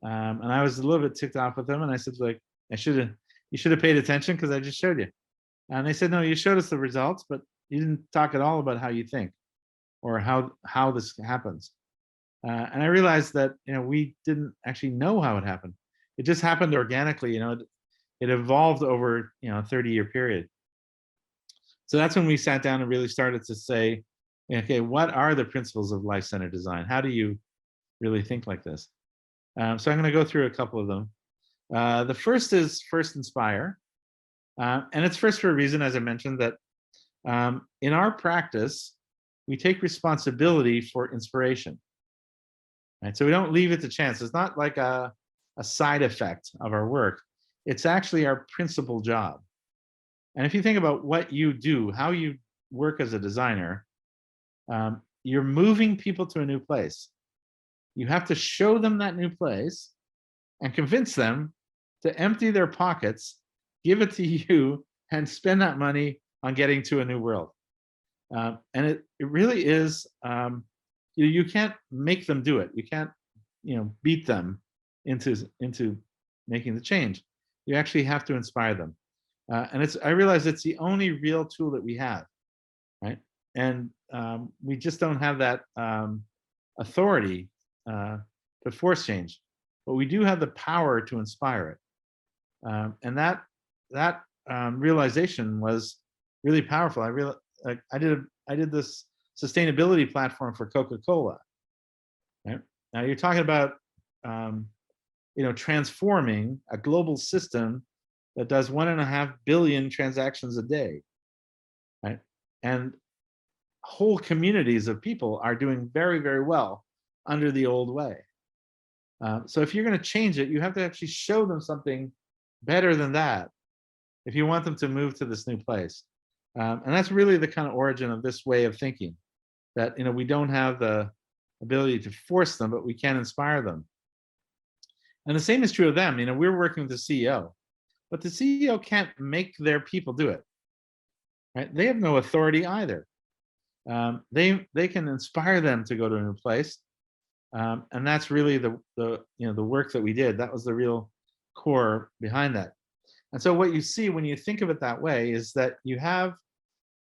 B: And I was a little bit ticked off with them, and I said, like, you should have paid attention because I just showed you. And they said, no, you showed us the results, but you didn't talk at all about how you think or how this happens. And I realized that, we didn't actually know how it happened. It just happened organically. It evolved over, a 30-year period. So that's when we sat down and really started to say, okay, what are the principles of life-centered design? How do you really think like this? So I'm going to go through a couple of them. The first is first inspire. And it's first for a reason, as I mentioned, that in our practice, we take responsibility for inspiration. Right? So we don't leave it to chance. It's not like a side effect of our work. It's actually our principal job. And if you think about what you do, how you work as a designer, you're moving people to a new place. You have to show them that new place and convince them to empty their pockets, give it to you, and spend that money on getting to a new world. And it really is, you can't make them do it. You can't, beat them into making the change. You actually have to inspire them. And I realize it's the only real tool that we have, right? And we just don't have that authority to force change, but we do have the power to inspire it. And that realization was really powerful. I did this sustainability platform for Coca-Cola. Right? Now you're talking about transforming a global system that does 1.5 billion transactions a day, right? And whole communities of people are doing very, very well under the old way. So if you're going to change it, you have to actually show them something better than that if you want them to move to this new place. And that's really the kind of origin of this way of thinking, that we don't have the ability to force them, but we can inspire them. And the same is true of them. We're working with the CEO, but the CEO can't make their people do it. Right? They have no authority either. They can inspire them to go to a new place, and that's really the work that we did. That was the real core behind that. And so what you see when you think of it that way is that you have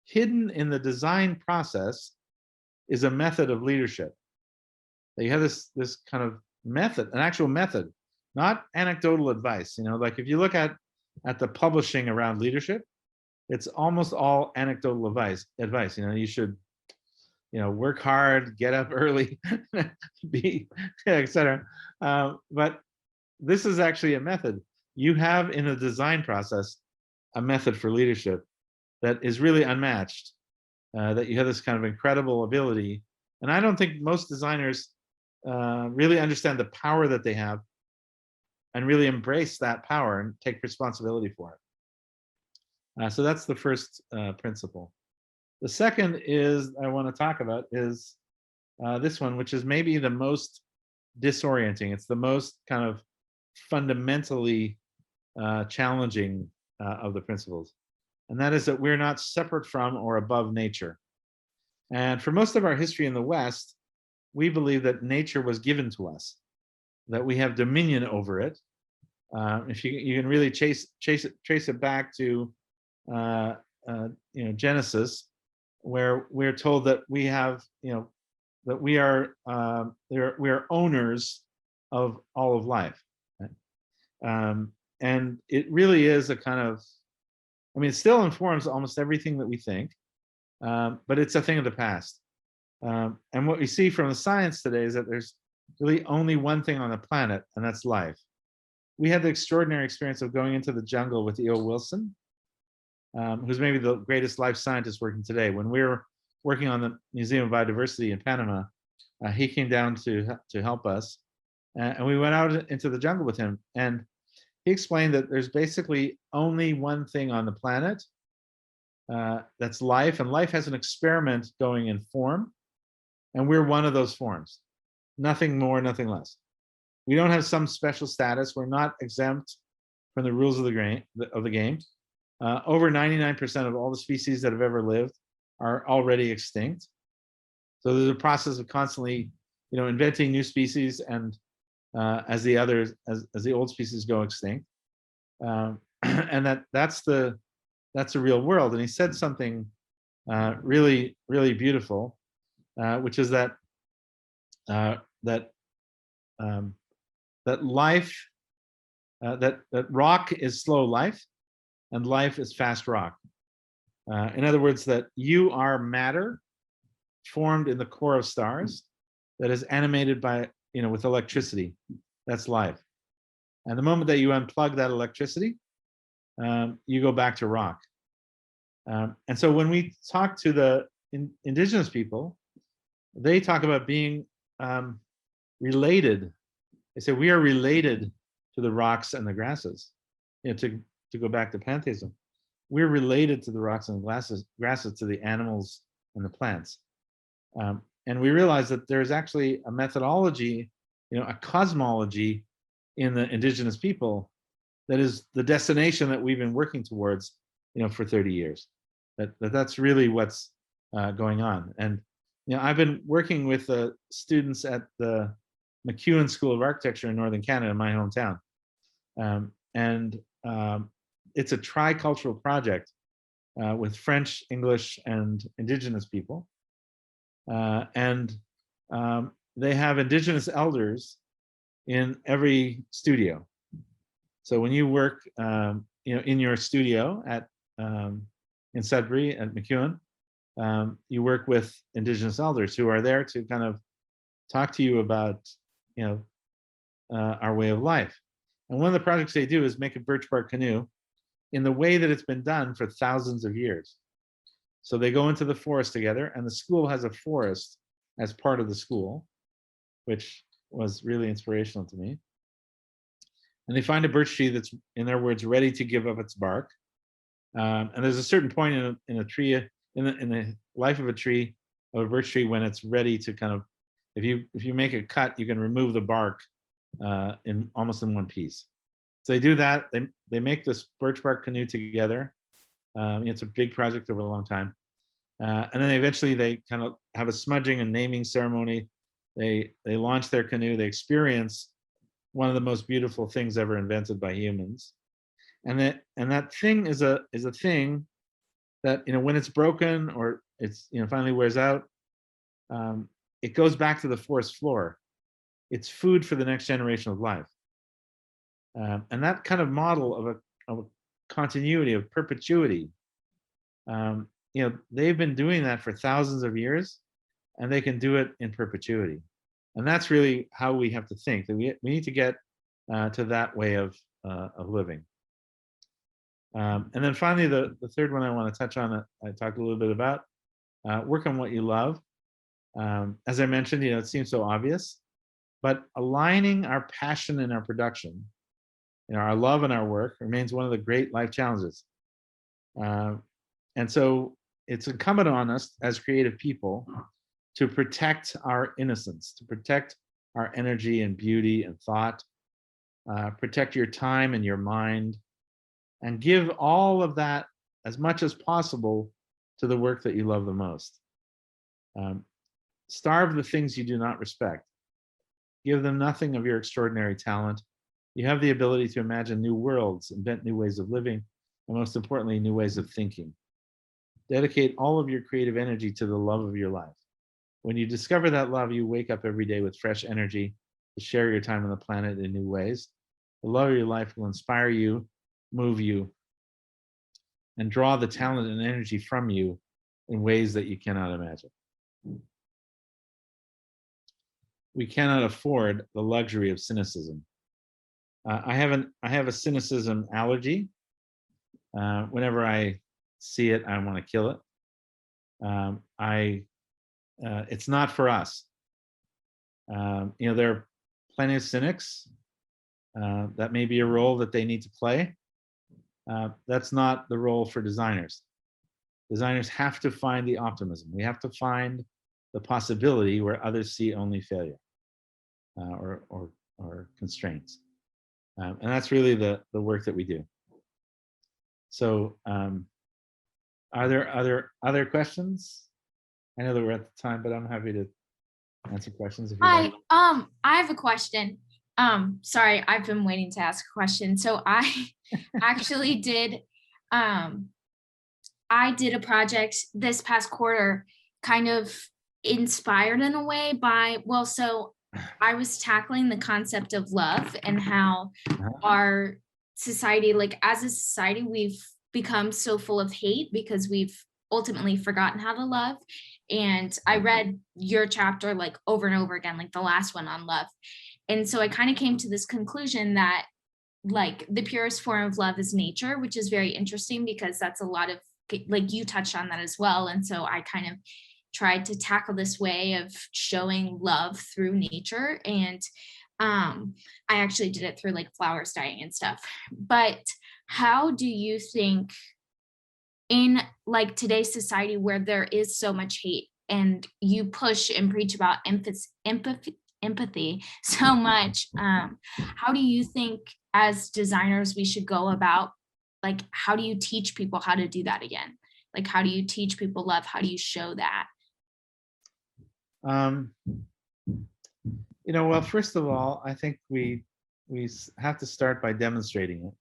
B: hidden in the design process is a method of leadership. That you have this kind of method, an actual method, not anecdotal advice. Like if you look at the publishing around leadership, it's almost all anecdotal advice. You should, work hard, get up early, etc. But this is actually a method. You have in the design process a method for leadership that is really unmatched. That you have this kind of incredible ability, and I don't think most designers really understand the power that they have, and really embrace that power and take responsibility for it. So that's the first principle. The second is I want to talk about is this one, which is maybe the most disorienting. It's the most kind of fundamentally challenging of the principles. And that is that we're not separate from or above nature. And for most of our history in the West, we believe that nature was given to us, that we have dominion over it. If you can really trace it back to Genesis, where we're told that we have, that we are owners of all of life. Right? And it really is a kind of, it still informs almost everything that we think, but it's a thing of the past. And what we see from the science today is that there's really only one thing on the planet, and that's life. We had the extraordinary experience of going into the jungle with E.O. Wilson, who's maybe the greatest life scientist working today. When we were working on the Museum of Biodiversity in Panama, he came down to help us, and we went out into the jungle with him. And he explained that there's basically only one thing on the planet, that's life, and life has an experiment going in form, and we're one of those forms. Nothing more, nothing less. We don't have some special status. We're not exempt from the rules of the game. Over 99% of all the species that have ever lived are already extinct. So there's a process of constantly, inventing new species and as the others, as the old species go extinct, and that's the real world. And he said something really beautiful, which is that that life, that rock is slow life, and life is fast rock. In other words, that you are matter formed in the core of stars that is animated by, with electricity. That's life. And the moment that you unplug that electricity, you go back to rock. And so when we talk to the indigenous people, they talk about being related. They say we are related to the rocks and the grasses. To go back to pantheism, we're related to the rocks and the grasses, to the animals and the plants. And we realize that there's actually a methodology, a cosmology in the indigenous people that is the destination that we've been working towards, for 30 years. That's really what's going on. And I've been working with the students at the McEwen School of Architecture in Northern Canada, my hometown, and it's a tricultural project with French, English, and Indigenous people, and they have Indigenous elders in every studio. So when you work, in your studio at in Sudbury at McEwen, you work with Indigenous elders who are there to kind of talk to you about, our way of life. And one of the projects they do is make a birch bark canoe in the way that it's been done for thousands of years. So they go into the forest together, and the school has a forest as part of the school, which was really inspirational to me. And they find a birch tree that's, in their words, ready to give up its bark. And there's a certain point in a tree, in the life of a tree, of a birch tree, when it's ready to kind of, if you make a cut, you can remove the bark in almost in one piece. So they do that. They make this birch bark canoe together. It's a big project over a long time. And then eventually they kind of have a smudging and naming ceremony. They launch their canoe. They experience one of the most beautiful things ever invented by humans. And that thing is a thing that, when it's broken or it's, finally wears out, it goes back to the forest floor. It's food for the next generation of life. And that kind of model of a continuity, of perpetuity, they've been doing that for thousands of years, and they can do it in perpetuity. And that's really how we have to think, that we need to get to that way of living. And then finally, the third one I want to touch on, I talked a little bit about, work on what you love. As I mentioned, it seems so obvious, but aligning our passion and our production, our love and our work, remains one of the great life challenges. And so it's incumbent on us as creative people to protect our innocence, to protect our energy and beauty and thought, protect your time and your mind, and give all of that as much as possible to the work that you love the most. Starve the things you do not respect. Give them nothing of your extraordinary talent. You have the ability to imagine new worlds, invent new ways of living, and most importantly, new ways of thinking. Dedicate all of your creative energy to the love of your life. When you discover that love, you wake up every day with fresh energy to share your time on the planet in new ways. The love of your life will inspire you, move you, and draw the talent and energy from you in ways that you cannot imagine. We cannot afford the luxury of cynicism. I have a cynicism allergy. Whenever I see it, I want to kill it. It's not for us. There are plenty of cynics. That may be a role that they need to play. That's not the role for designers. Designers have to find the optimism. We have to find the possibility where others see only failure or constraints. And that's really the work that we do. So are there other questions? I know that we're at the time, but I'm happy to answer questions if you
C: Hi,
G: like.
C: I have a question.
H: Sorry, I've been waiting to ask a question. So I actually did, I did a project this past quarter, kind of inspired in a way by, well, so I was tackling the concept of love and how our society, like as a society, we've become so full of hate because we've ultimately forgotten how to love. And I read your chapter like over and over again, like the last one on love. And so I kind of came to this conclusion that like the purest form of love is nature, which is very interesting because that's a lot of, like you touched on that as well. And so I kind of tried to tackle this way of showing love through nature. And I actually did it through like flowers dying and stuff. But how do you think in like today's society where there is so much hate and you push and preach about empathy so much, how do you think as designers we should go about, like how do you teach people how to do that again? Like how do you teach people love? How do you show that?
B: Well, first of all, I think we have to start by demonstrating it.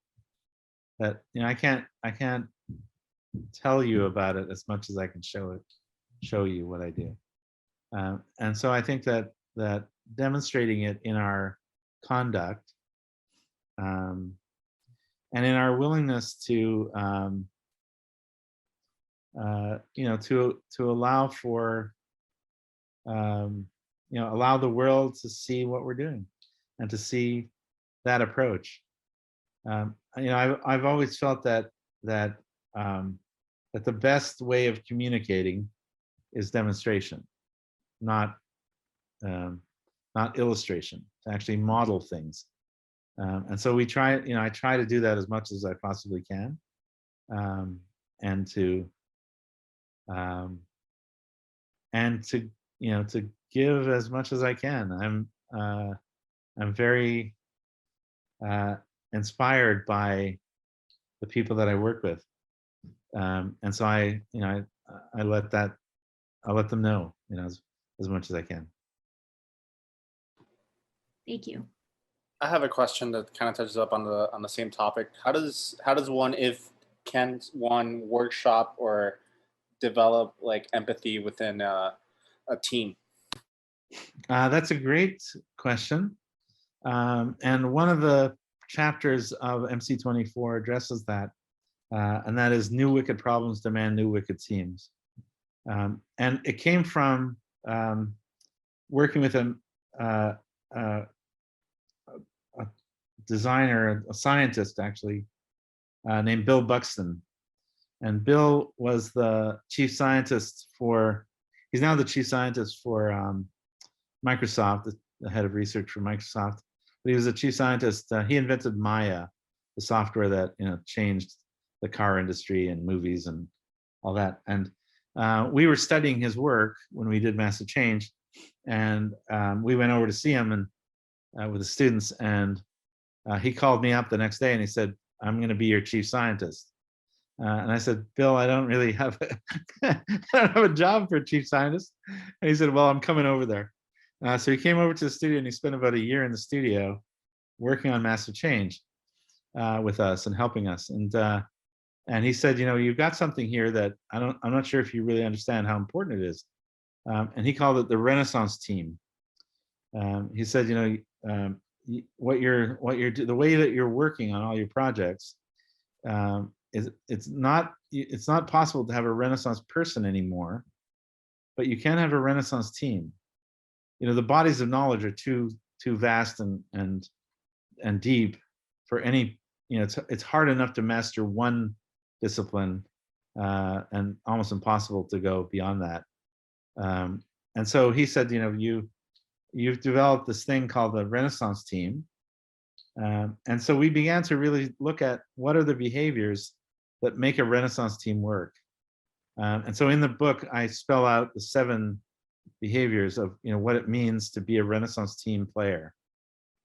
B: That I can't tell you about it as much as I can show you what I do. And so I think that demonstrating it in our conduct and in our willingness to to allow for allow the world to see what we're doing and to see that approach. I've always felt that the best way of communicating is demonstration, not illustration, to actually model things. And so I try to do that as much as I possibly can, and to give as much as I can. I'm very inspired by the people that I work with, and so I'll let them know as much as I can.
H: Thank you.
I: I have a question that kind of touches up on the same topic. Can one workshop or develop like empathy within a team?
B: That's a great question. And one of the chapters of MC24 addresses that, and that is new wicked problems demand new wicked teams. And it came from working with a designer, a scientist actually, named Bill Buxton. And Bill was the chief scientist he's now the chief scientist for Microsoft, the head of research for Microsoft. But he was a chief scientist. He invented Maya, the software that changed the car industry and movies and all that. And we were studying his work when we did Massive Change, and we went over to see him and with the students. And he called me up the next day and he said, "I'm going to be your chief scientist." And I said, "Bill, I don't really have I don't have a job for a chief scientist." And he said, "Well, I'm coming over there." So he came over to the studio and he spent about a year in the studio working on Massive Change with us and helping us. And he said, "You've got something here that I'm not sure if you really understand how important it is." And he called it the Renaissance team. He said, the way that you're working on all your projects, it's not possible to have a Renaissance person anymore, but you can have a Renaissance team. The bodies of knowledge are too vast and deep for any. It's hard enough to master one discipline, and almost impossible to go beyond that. And so he said, you've developed this thing called the Renaissance team. And so we began to really look at what are the behaviors that make a Renaissance team work. And so in the book, I spell out the 7 behaviors of what it means to be a Renaissance team player.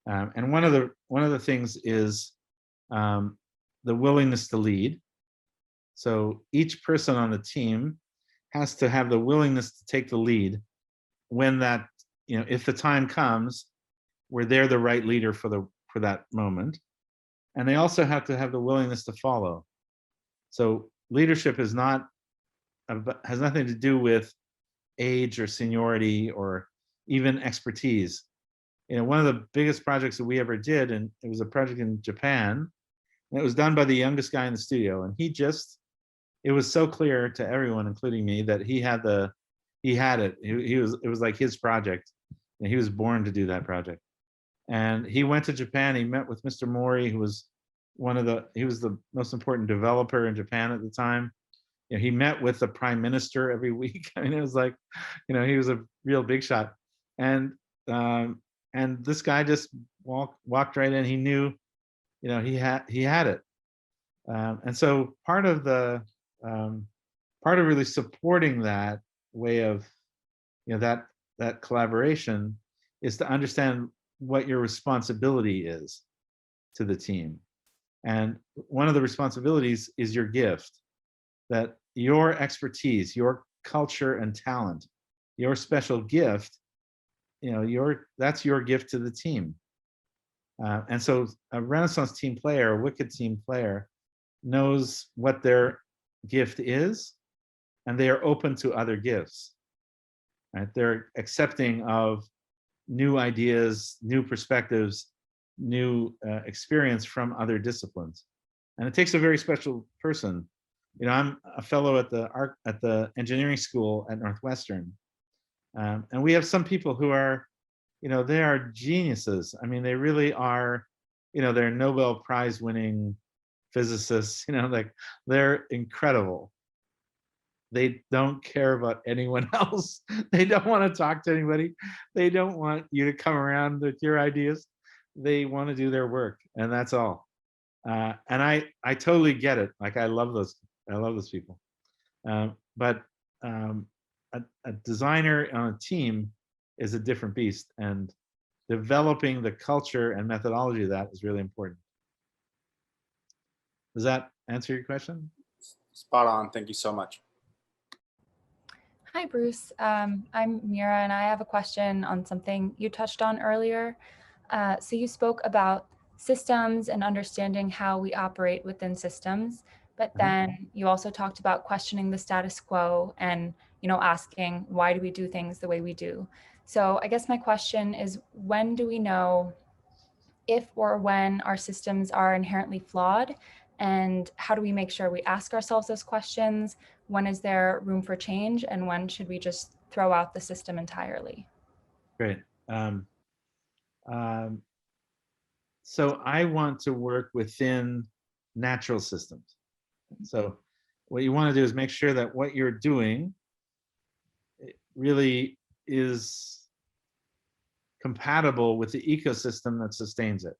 B: And one of the things is the willingness to lead. So each person on the team has to have the willingness to take the lead when that, if the time comes where they're the right leader for that moment. And they also have to have the willingness to follow. So leadership has nothing to do with age or seniority or even expertise. You know, one of the biggest projects that we ever did, and it was a project in Japan, and it was done by the youngest guy in the studio, and it was so clear to everyone, including me, that he had it. It was like his project, and he was born to do that project. And he went to Japan. He met with Mr. Mori, who was he was the most important developer in Japan at the time. You know, he met with the prime minister every week. I mean, it was like, you know, he was a real big shot. And this guy just walked right in. He knew, you know, he had it. And so part of really supporting that way of, you know, that collaboration is to understand what your responsibility is to the team. And one of the responsibilities is your gift, that your expertise, your culture and talent, your special gift, you know, that's your gift to the team. And so a Renaissance team player, a wicked team player, knows what their gift is, and they are open to other gifts. Right? They're accepting of new ideas, new perspectives, new experience from other disciplines. And it takes a very special person. You know, I'm a fellow at the engineering school at Northwestern. And we have some people who are, you know, they are geniuses. I mean, they really are, you know, they're Nobel Prize winning physicists, you know, like they're incredible. They don't care about anyone else. They don't want to talk to anybody. They don't want you to come around with your ideas. They want to do their work, and that's all. And I totally get it. Like I love those people. But a designer on a team is a different beast, and developing the culture and methodology of that is really important. Does that answer your question?
I: Spot on. Thank you so much.
J: Hi, Bruce. I'm Mira, and I have a question on something you touched on earlier. So you spoke about systems and understanding how we operate within systems, but then you also talked about questioning the status quo and, you know, asking why do we do things the way we do. So I guess my question is, when do we know if or when our systems are inherently flawed? And how do we make sure we ask ourselves those questions? When is there room for change? And when should we just throw out the system entirely?
B: Great. So I want to work within natural systems. So what you want to do is make sure that what you're doing really is compatible with the ecosystem that sustains it.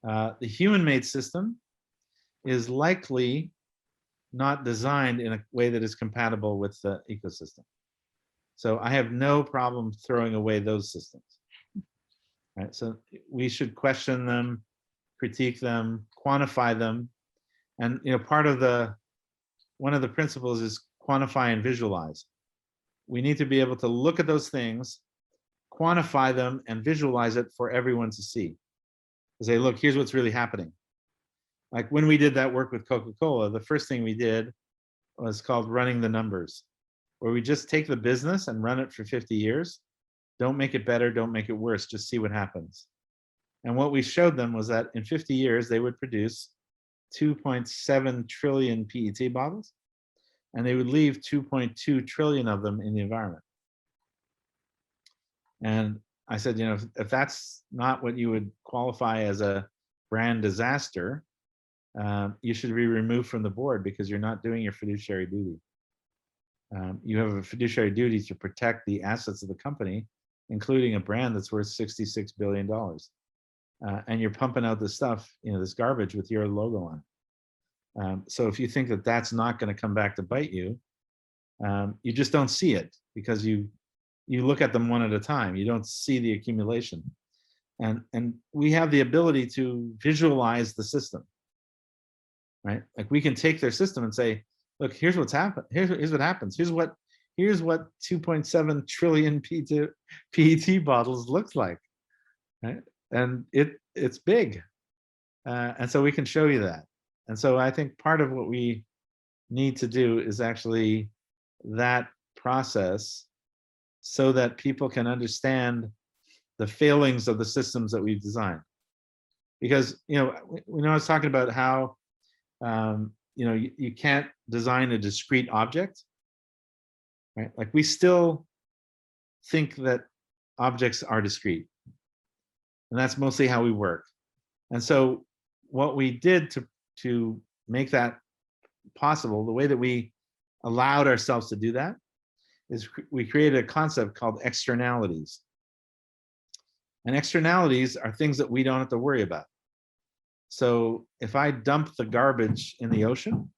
B: The human-made system is likely not designed in a way that is compatible with the ecosystem. So I have no problem throwing away those systems. Right? So we should question them, critique them, quantify them. And you know, one of the principles is quantify and visualize. We need to be able to look at those things, quantify them, and visualize it for everyone to see. To say, look, here's what's really happening. Like when we did that work with Coca-Cola, the first thing we did was called running the numbers, where we just take the business and run it for 50 years. Don't make it better, don't make it worse, just see what happens. And what we showed them was that in 50 years, they would produce 2.7 trillion PET bottles, and they would leave 2.2 trillion of them in the environment. And I said, you know, if that's not what you would qualify as a brand disaster, you should be removed from the board because you're not doing your fiduciary duty. You have a fiduciary duty to protect the assets of the company, including a brand that's worth $66 billion. And you're pumping out this stuff, you know, this garbage with your logo on. So if you think that that's not going to come back to bite you, you just don't see it because you look at them one at a time. You don't see the accumulation. And we have the ability to visualize the system, right? Like we can take their system and say, look, here's what's happened. Here's what happens. Here's what 2.7 trillion PET bottles looks like. right? And it's big. And so we can show you that. And so I think part of what we need to do is actually that process so that people can understand the failings of the systems that we've designed. Because, we know I was talking about how, you can't design a discrete object, right? Like we still think that objects are discrete. And that's mostly how we work. And so what we did to make that possible, the way that we allowed ourselves to do that, is we created a concept called externalities. And externalities are things that we don't have to worry about. So if I dump the garbage in the ocean,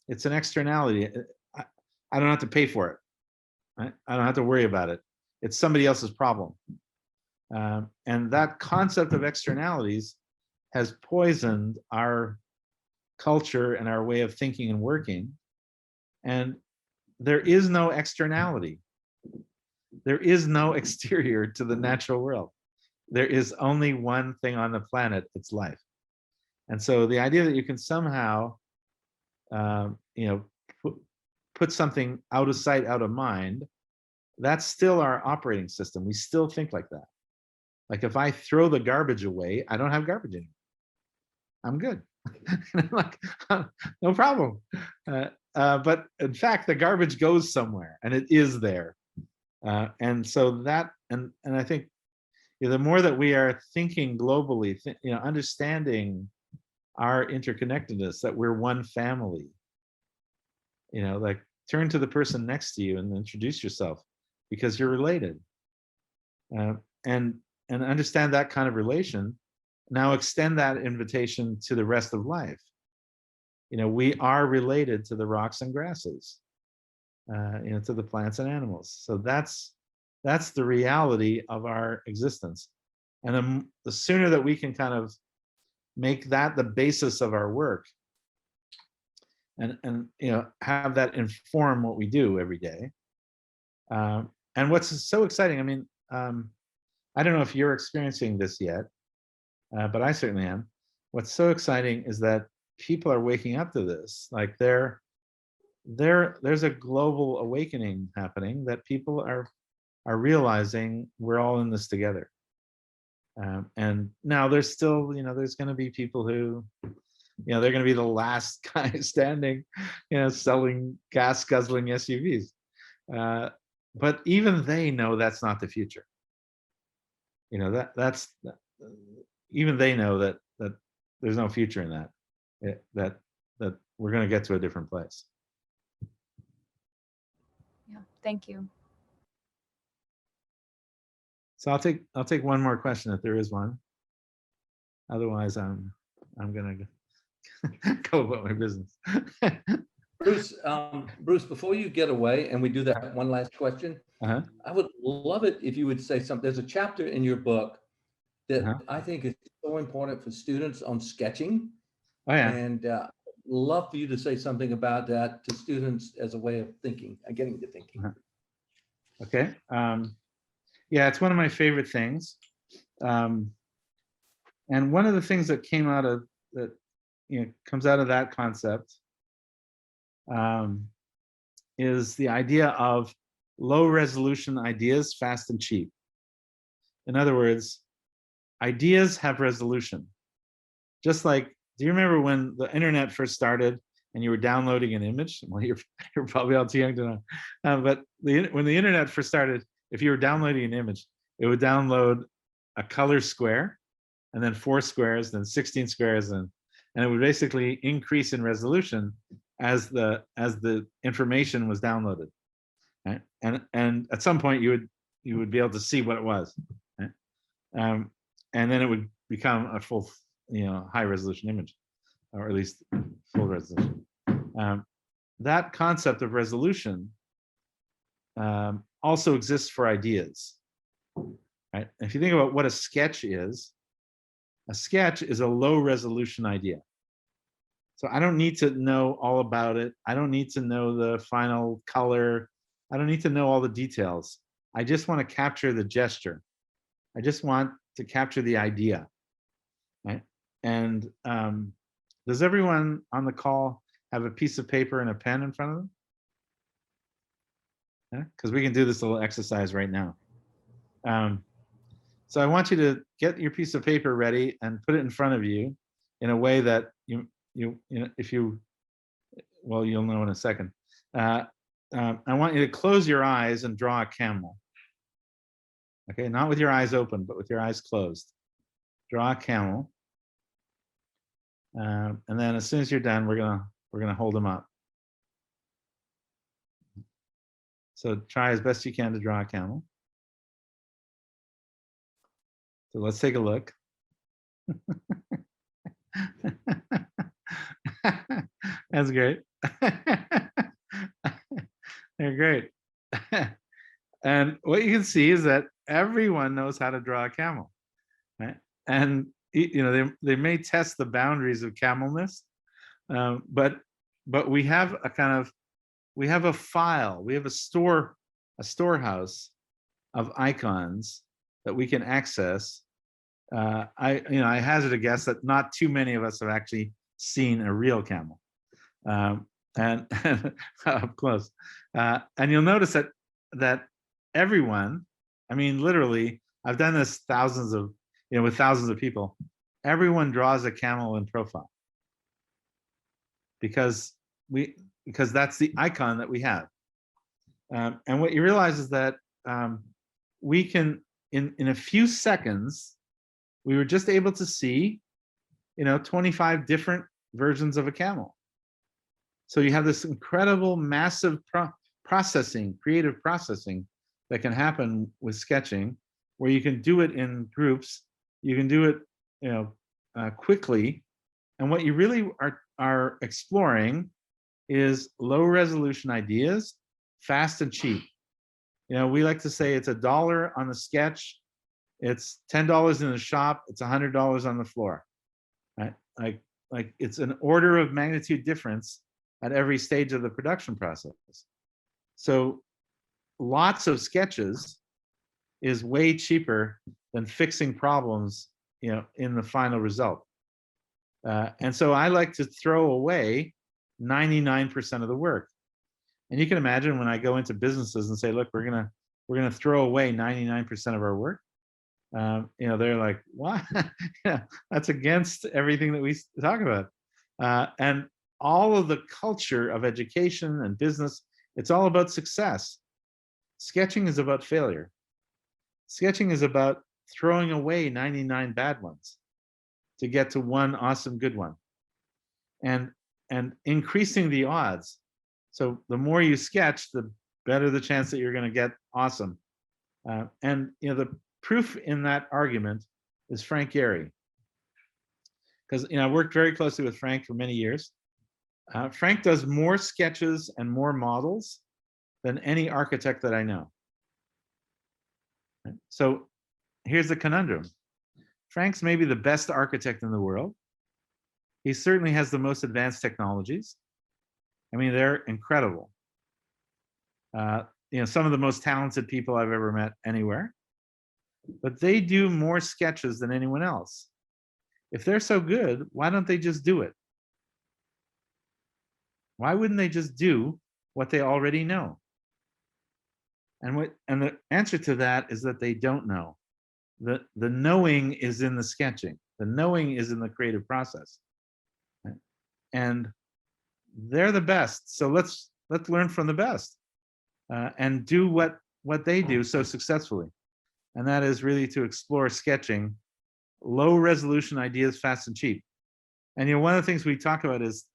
B: it's an externality. I don't have to pay for it. Right? I don't have to worry about it. It's somebody else's problem. And that concept of externalities has poisoned our culture and our way of thinking and working. And there is no externality. There is no exterior to the natural world. There is only one thing on the planet, it's life. And so the idea that you can somehow, put something out of sight, out of mind, that's still our operating system. We still think like that. Like if I throw the garbage away, I don't have garbage anymore. I'm good. And I'm like, no problem. But in fact, the garbage goes somewhere and it is there. And so that, and I think the more that we are thinking globally, understanding our interconnectedness, that we're one family, like turn to the person next to you and introduce yourself because you're related. And understand that kind of relation. Now extend that invitation to the rest of life. We are related to the rocks and grasses, to the plants and animals. So that's the reality of our existence. And the sooner that we can kind of make that the basis of our work and have that inform what we do every day. And what's so exciting, I don't know if you're experiencing this yet, but I certainly am. What's so exciting is that people are waking up to this. Like there's a global awakening happening that people are realizing we're all in this together. And now there's still, there's going to be people who, they're going to be the last guy standing, selling gas guzzling SUVs. But even they know that's not the future. That's even they know that there's no future in that. That we're going to get to a different place.
J: Yeah, thank you.
B: So I'll take one more question if there is one. Otherwise, I'm gonna go about my business.
A: Bruce, before you get away, and we do that one last question, I would love it if you would say something. There's a chapter in your book that I think is so important for students on sketching.
B: Oh yeah.
A: And love for you to say something about that to students as a way of thinking, getting to thinking.
B: Okay. Yeah, it's one of my favorite things. And one of the things that came out of that, comes out of that concept is the idea of low resolution ideas, fast and cheap. In other words, ideas have resolution. Just like, do you remember when the internet first started and you were downloading an image? Well, you're probably all too young to know. But when the internet first started, if you were downloading an image, it would download a color square, and then 4 squares, then 16 squares, and it would basically increase in resolution as the information was downloaded. Right? And at some point you would be able to see what it was. Right? And then it would become a full, high resolution image, or at least full resolution. That concept of resolution also exists for ideas. Right? If you think about what a sketch is a low resolution idea. So I don't need to know all about it. I don't need to know the final color. I don't need to know all the details. I just want to capture the gesture. I just want to capture the idea, right? And does everyone on the call have a piece of paper and a pen in front of them? Yeah, because we can do this little exercise right now. So I want you to get your piece of paper ready and put it in front of you in a way that you know, if you, well, you'll know in a second. I want you to close your eyes and draw a camel. Okay, not with your eyes open, but with your eyes closed. Draw a camel. And then as soon as you're done, we're gonna hold them up. So try as best you can to draw a camel. So let's take a look. That's great. They're great. And what you can see is that everyone knows how to draw a camel, right? And you know, they may test the boundaries of camelness, but we have a kind of, we have a file, we have a storehouse of icons that we can access. I hazard a guess that not too many of us have actually seen a real camel, and up close. And you'll notice that everyone, I mean, literally, I've done this with thousands of people. Everyone draws a camel in profile because that's the icon that we have. And what you realize is that we can, in a few seconds, we were just able to see, 25 different versions of a camel. So you have this incredible, massive creative processing that can happen with sketching, where you can do it in groups, you can do it, quickly, and what you really are exploring is low resolution ideas, fast and cheap. We like to say it's $1 on the sketch, it's $10 in the shop, it's $100 on the floor, right? Like it's an order of magnitude difference at every stage of the production process. So lots of sketches is way cheaper than fixing problems, in the final result. And so I like to throw away 99% of the work. And you can imagine when I go into businesses and say, look, we're gonna throw away 99% of our work. They're like, what? Yeah, that's against everything that we talk about. And all of the culture of education and business, it's all about success. Sketching is about failure. Sketching is about throwing away 99 bad ones to get to one awesome good one, and increasing the odds. So the more you sketch, the better the chance that you're going to get awesome. And the proof in that argument is Frank Gehry, because I worked very closely with Frank for many years. Frank does more sketches and more models than any architect that I know. So here's the conundrum. Frank's maybe the best architect in the world. He certainly has the most advanced technologies. I mean, they're incredible. Some of the most talented people I've ever met anywhere. But they do more sketches than anyone else. If they're so good, why don't they just do it? Why wouldn't they just do what they already know? And the answer to that is that they don't know. The knowing is in the sketching. The knowing is in the creative process. Right? And they're the best. So let's learn from the best and do what they do so successfully. And that is really to explore sketching, low resolution ideas, fast and cheap. And one of the things we talk about is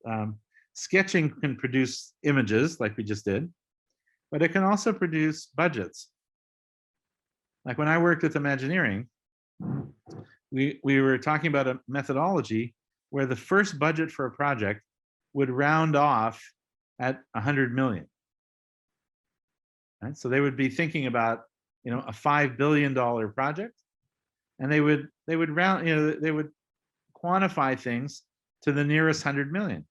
B: sketching can produce images like we just did, but it can also produce budgets. Like when I worked with Imagineering, we were talking about a methodology where the first budget for a project would round off at 100 million. Right? So they would be thinking about a $5 billion project, and they would round, they would quantify things to the nearest 100 million.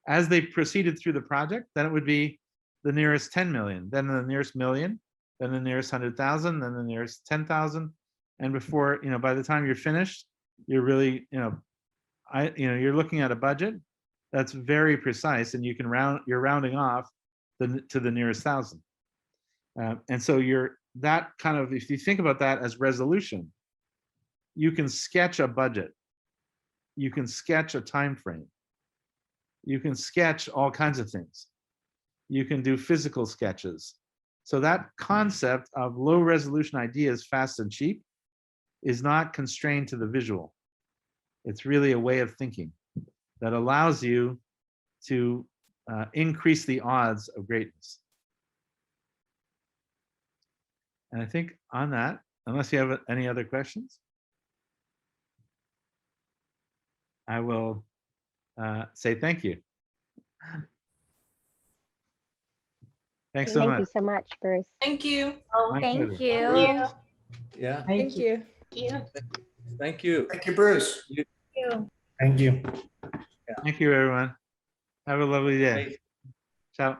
B: As they proceeded through the project, then it would be the nearest 10 million, then the nearest million, then the nearest 100,000, then the nearest 10,000, And before, by the time you're finished, you're really, you're looking at a budget that's very precise, and you're rounding off to the nearest thousand. And so if you think about that as resolution, you can sketch a budget, you can sketch a time frame, you can sketch all kinds of things, you can do physical sketches. So that concept of low resolution ideas, fast and cheap, is not constrained to the visual. It's really a way of thinking that allows you to increase the odds of greatness. And I think on that, unless you have any other questions, I will say thank you. Thanks so
K: Thank
B: much.
K: you so much, Bruce.
F: Thank you.
C: Oh,
B: My
H: Thank
B: pleasure.
H: you.
A: Yeah,
D: Thank you.
A: thank you.
L: Thank you, Bruce.
C: you.
L: Thank you.
B: Thank you, everyone. Have a lovely day.
A: Great.
B: Ciao.